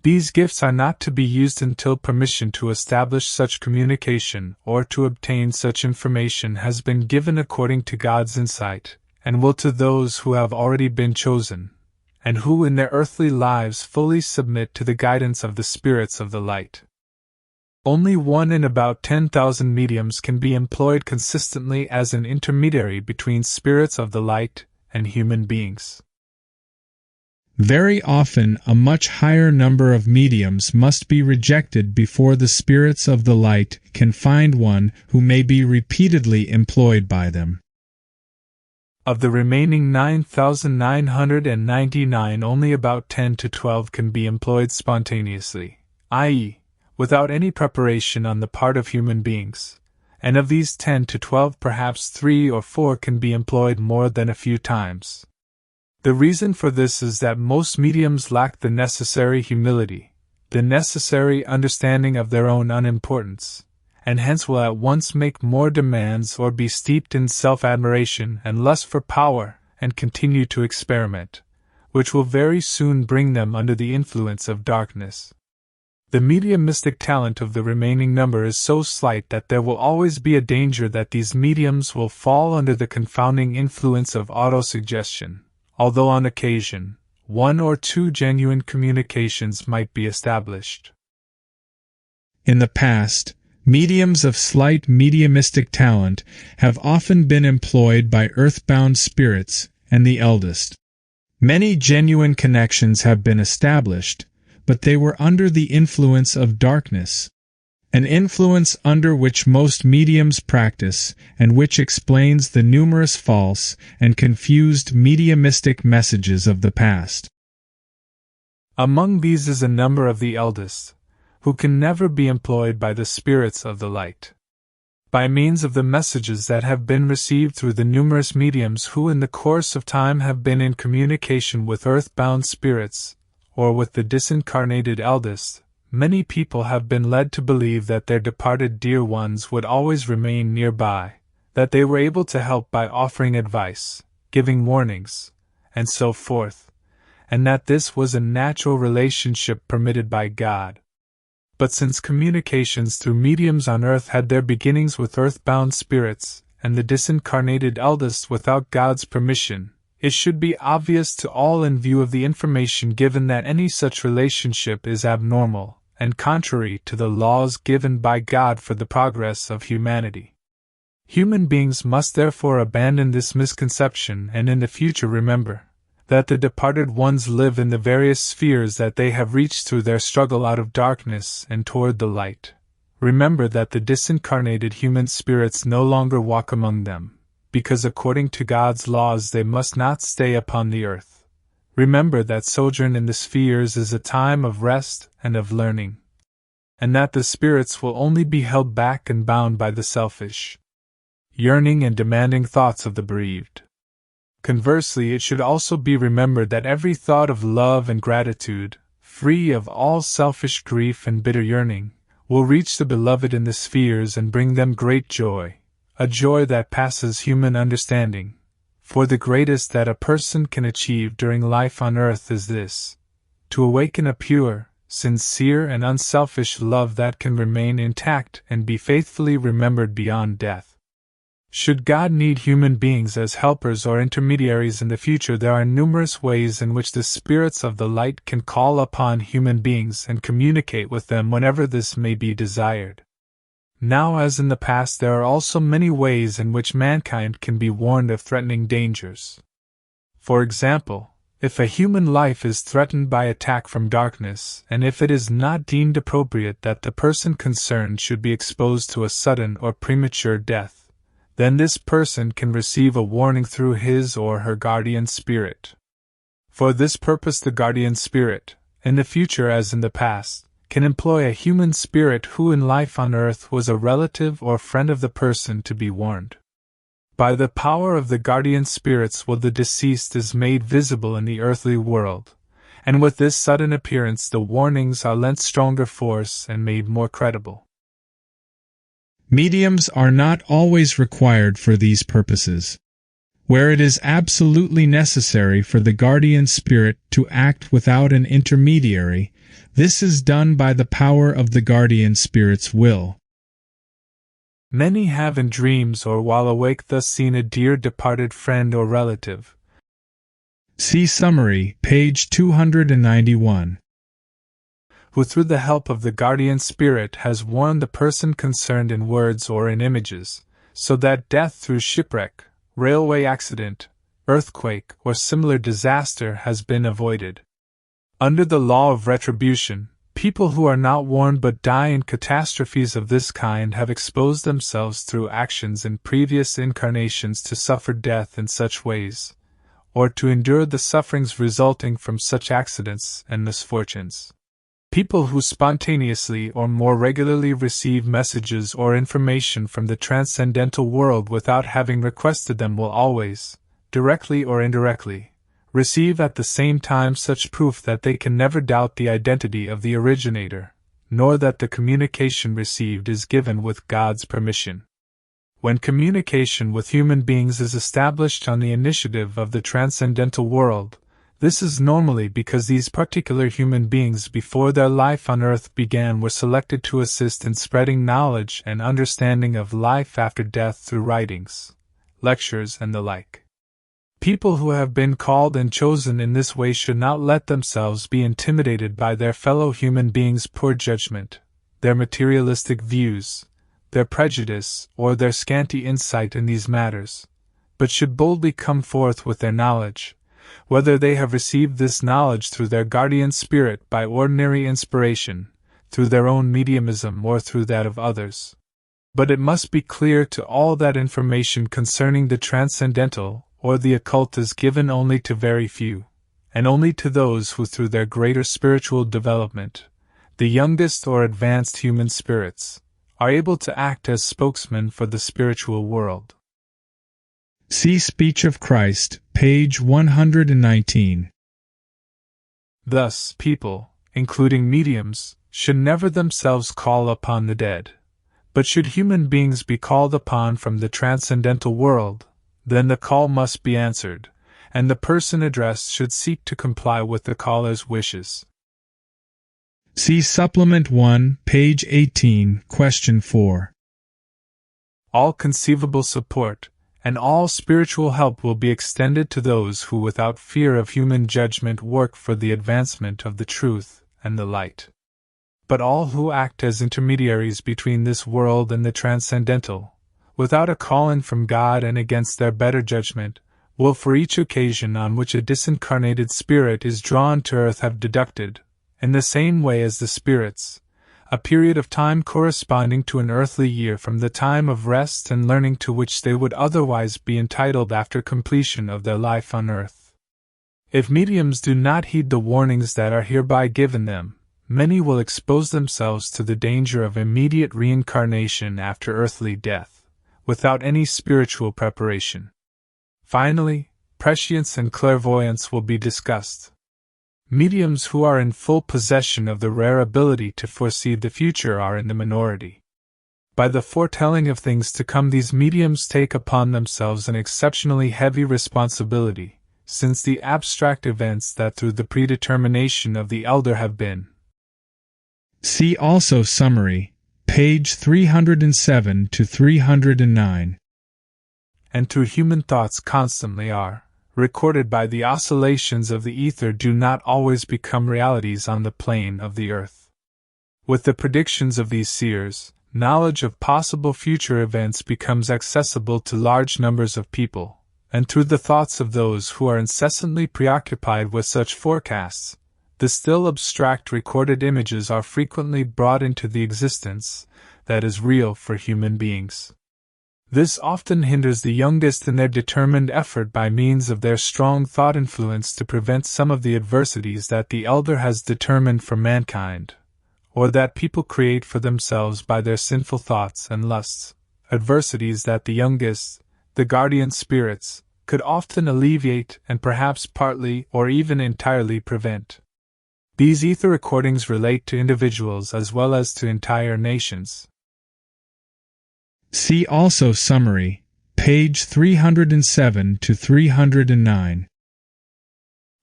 These gifts are not to be used until permission to establish such communication or to obtain such information has been given according to God's insight, and will to those who have already been chosen, and who in their earthly lives fully submit to the guidance of the spirits of the light. Only 1 in about 10,000 mediums can be employed consistently as an intermediary between spirits of the light and human beings. Very often a much higher number of mediums must be rejected before the spirits of the light can find one who may be repeatedly employed by them. Of the remaining 9,999, only about 10 to 12 can be employed spontaneously, i.e., without any preparation on the part of human beings, and of these 10 to 12 perhaps 3 or 4 can be employed more than a few times. The reason for this is that most mediums lack the necessary humility, the necessary understanding of their own unimportance, and hence will at once make more demands or be steeped in self-admiration and lust for power and continue to experiment, which will very soon bring them under the influence of darkness. The mediumistic talent of the remaining number is so slight that there will always be a danger that these mediums will fall under the confounding influence of autosuggestion, although on occasion, 1 or 2 genuine communications might be established. In the past, mediums of slight mediumistic talent have often been employed by earthbound spirits and the eldest. Many genuine connections have been established, but they were under the influence of darkness, an influence under which most mediums practice and which explains the numerous false and confused mediumistic messages of the past. Among these is a number of the eldest, who can never be employed by the spirits of the light. By means of the messages that have been received through the numerous mediums who in the course of time have been in communication with earthbound spirits, or with the disincarnated eldest, many people have been led to believe that their departed dear ones would always remain nearby, that they were able to help by offering advice, giving warnings, and so forth, and that this was a natural relationship permitted by God. But since communications through mediums on earth had their beginnings with earthbound spirits, and the disincarnated eldest without God's permission, it should be obvious to all in view of the information given that any such relationship is abnormal, and contrary to the laws given by God for the progress of humanity. Human beings must therefore abandon this misconception and in the future remember that the departed ones live in the various spheres that they have reached through their struggle out of darkness and toward the light. Remember that the disincarnated human spirits no longer walk among them, because according to God's laws they must not stay upon the earth. Remember that sojourn in the spheres is a time of rest and of learning, and that the spirits will only be held back and bound by the selfish, yearning and demanding thoughts of the bereaved. Conversely, it should also be remembered that every thought of love and gratitude, free of all selfish grief and bitter yearning, will reach the beloved in the spheres and bring them great joy, a joy that passes human understanding. For the greatest that a person can achieve during life on earth is this: to awaken a pure, sincere and unselfish love that can remain intact and be faithfully remembered beyond death. Should God need human beings as helpers or intermediaries in the future, there are numerous ways in which the spirits of the light can call upon human beings and communicate with them whenever this may be desired. Now, as in the past, there are also many ways in which mankind can be warned of threatening dangers. For example, if a human life is threatened by attack from darkness, and if it is not deemed appropriate that the person concerned should be exposed to a sudden or premature death, then this person can receive a warning through his or her guardian spirit. For this purpose the guardian spirit, in the future as in the past, can employ a human spirit who in life on earth was a relative or friend of the person to be warned. By the power of the guardian spirits will the deceased is made visible in the earthly world, and with this sudden appearance the warnings are lent stronger force and made more credible. Mediums are not always required for these purposes. Where it is absolutely necessary for the guardian spirit to act without an intermediary, this is done by the power of the guardian spirit's will. Many have in dreams or while awake thus seen a dear departed friend or relative. See summary, page 291. Who through the help of the guardian spirit has warned the person concerned in words or in images, so that death through shipwreck, railway accident, earthquake, or similar disaster has been avoided. Under the law of retribution, people who are not warned but die in catastrophes of this kind have exposed themselves through actions in previous incarnations to suffer death in such ways, or to endure the sufferings resulting from such accidents and misfortunes. People who spontaneously or more regularly receive messages or information from the transcendental world without having requested them will always, directly or indirectly, receive at the same time such proof that they can never doubt the identity of the originator, nor that the communication received is given with God's permission. When communication with human beings is established on the initiative of the transcendental world, this is normally because these particular human beings before their life on earth began were selected to assist in spreading knowledge and understanding of life after death through writings, lectures, and the like. People who have been called and chosen in this way should not let themselves be intimidated by their fellow human beings' poor judgment, their materialistic views, their prejudice, or their scanty insight in these matters, but should boldly come forth with their knowledge, whether they have received this knowledge through their guardian spirit by ordinary inspiration, through their own mediumism, or through that of others. But it must be clear to all that information concerning the transcendental or the occult is given only to very few, and only to those who through their greater spiritual development, the youngest or advanced human spirits, are able to act as spokesmen for the spiritual world. See Speech of Christ, page 119. Thus, people, including mediums, should never themselves call upon the dead. But should human beings be called upon from the transcendental world, then the call must be answered, and the person addressed should seek to comply with the caller's wishes. See Supplement 1, page 18, question 4. All conceivable support and all spiritual help will be extended to those who without fear of human judgment work for the advancement of the truth and the light. But all who act as intermediaries between this world and the transcendental, without a call-in from God and against their better judgment, will for each occasion on which a disincarnated spirit is drawn to earth have deducted, in the same way as the spirits, a period of time corresponding to an earthly year from the time of rest and learning to which they would otherwise be entitled after completion of their life on earth. If mediums do not heed the warnings that are hereby given them, many will expose themselves to the danger of immediate reincarnation after earthly death, without any spiritual preparation. Finally, prescience and clairvoyance will be discussed. Mediums who are in full possession of the rare ability to foresee the future are in the minority. By the foretelling of things to come, these mediums take upon themselves an exceptionally heavy responsibility, since the abstract events that through the predetermination of the elder have been. See also Summary, page 307 to 309. And through human thoughts constantly are recorded by the oscillations of the ether do not always become realities on the plane of the earth. With the predictions of these seers, knowledge of possible future events becomes accessible to large numbers of people, and through the thoughts of those who are incessantly preoccupied with such forecasts, the still abstract recorded images are frequently brought into the existence that is real for human beings. This often hinders the youngest in their determined effort by means of their strong thought influence to prevent some of the adversities that the elder has determined for mankind, or that people create for themselves by their sinful thoughts and lusts, adversities that the youngest, the guardian spirits, could often alleviate and perhaps partly or even entirely prevent. These ether recordings relate to individuals as well as to entire nations. See also Summary, page 307 to 309.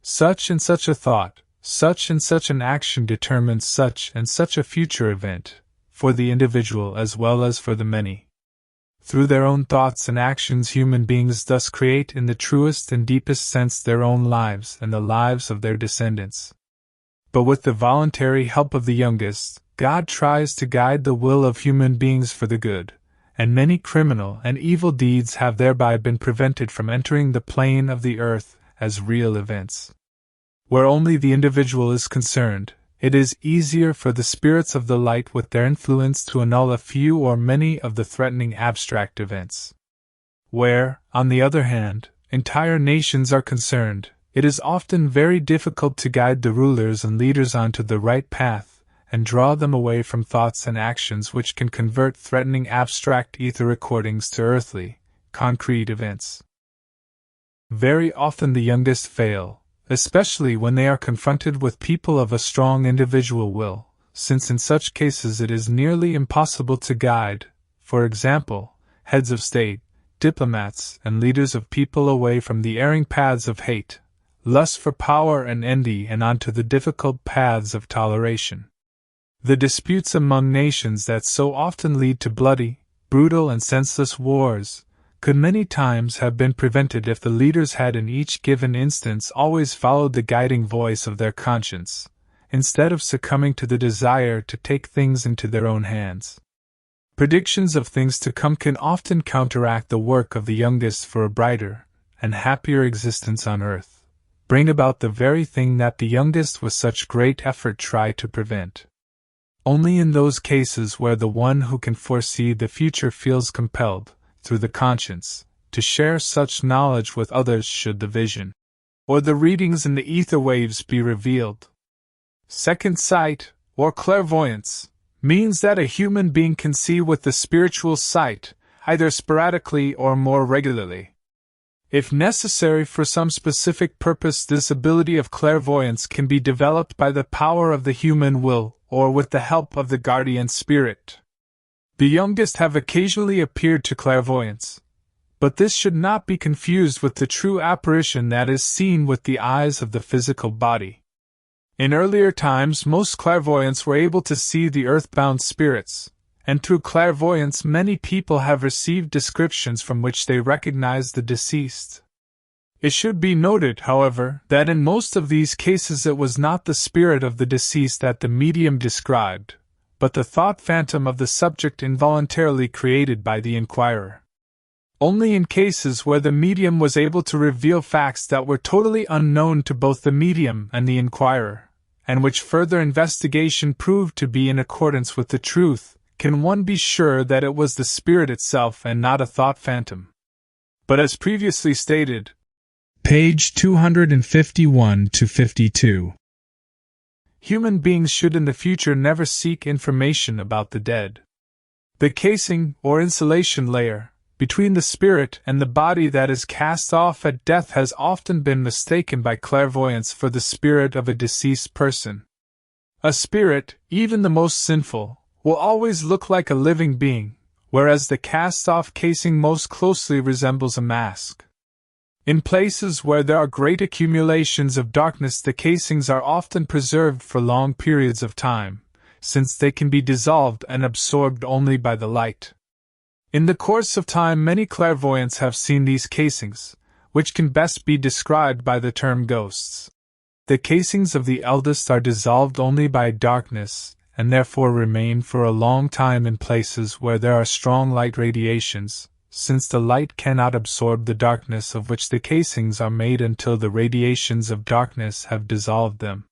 Such and such a thought, such and such an action determines such and such a future event, for the individual as well as for the many. Through their own thoughts and actions, human beings thus create in the truest and deepest sense their own lives and the lives of their descendants. But with the voluntary help of the youngest, God tries to guide the will of human beings for the good, and many criminal and evil deeds have thereby been prevented from entering the plane of the earth as real events. Where only the individual is concerned, it is easier for the spirits of the light with their influence to annul a few or many of the threatening abstract events. Where, on the other hand, entire nations are concerned, it is often very difficult to guide the rulers and leaders onto the right path, and draw them away from thoughts and actions which can convert threatening abstract ether recordings to earthly, concrete events. Very often the youngest fail, especially when they are confronted with people of a strong individual will, since in such cases it is nearly impossible to guide, for example, heads of state, diplomats, and leaders of people away from the erring paths of hate, lust for power and envy and onto the difficult paths of toleration. The disputes among nations that so often lead to bloody, brutal, and senseless wars could many times have been prevented if the leaders had in each given instance always followed the guiding voice of their conscience, instead of succumbing to the desire to take things into their own hands. Predictions of things to come can often counteract the work of the youngest for a brighter and happier existence on earth, bring about the very thing that the youngest with such great effort try to prevent. Only in those cases where the one who can foresee the future feels compelled, through the conscience, to share such knowledge with others should the vision, or the readings in the ether waves be revealed. Second sight, or clairvoyance, means that a human being can see with the spiritual sight, either sporadically or more regularly. If necessary for some specific purpose, this ability of clairvoyance can be developed by the power of the human will, or with the help of the guardian spirit. The youngest have occasionally appeared to clairvoyance, but this should not be confused with the true apparition that is seen with the eyes of the physical body. In earlier times, most clairvoyants were able to see the earthbound spirits, and through clairvoyance many people have received descriptions from which they recognize the deceased. It should be noted, however, that in most of these cases it was not the spirit of the deceased that the medium described, but the thought phantom of the subject involuntarily created by the inquirer. Only in cases where the medium was able to reveal facts that were totally unknown to both the medium and the inquirer, and which further investigation proved to be in accordance with the truth, can one be sure that it was the spirit itself and not a thought phantom. But as previously stated, page 251-52. Human beings should in the future never seek information about the dead. The casing, or insulation layer, between the spirit and the body that is cast off at death has often been mistaken by clairvoyants for the spirit of a deceased person. A spirit, even the most sinful, will always look like a living being, whereas the cast-off casing most closely resembles a mask. In places where there are great accumulations of darkness, the casings are often preserved for long periods of time, since they can be dissolved and absorbed only by the light. In the course of time, many clairvoyants have seen these casings, which can best be described by the term ghosts. The casings of the eldest are dissolved only by darkness, and therefore remain for a long time in places where there are strong light radiations, since the light cannot absorb the darkness of which the casings are made until the radiations of darkness have dissolved them.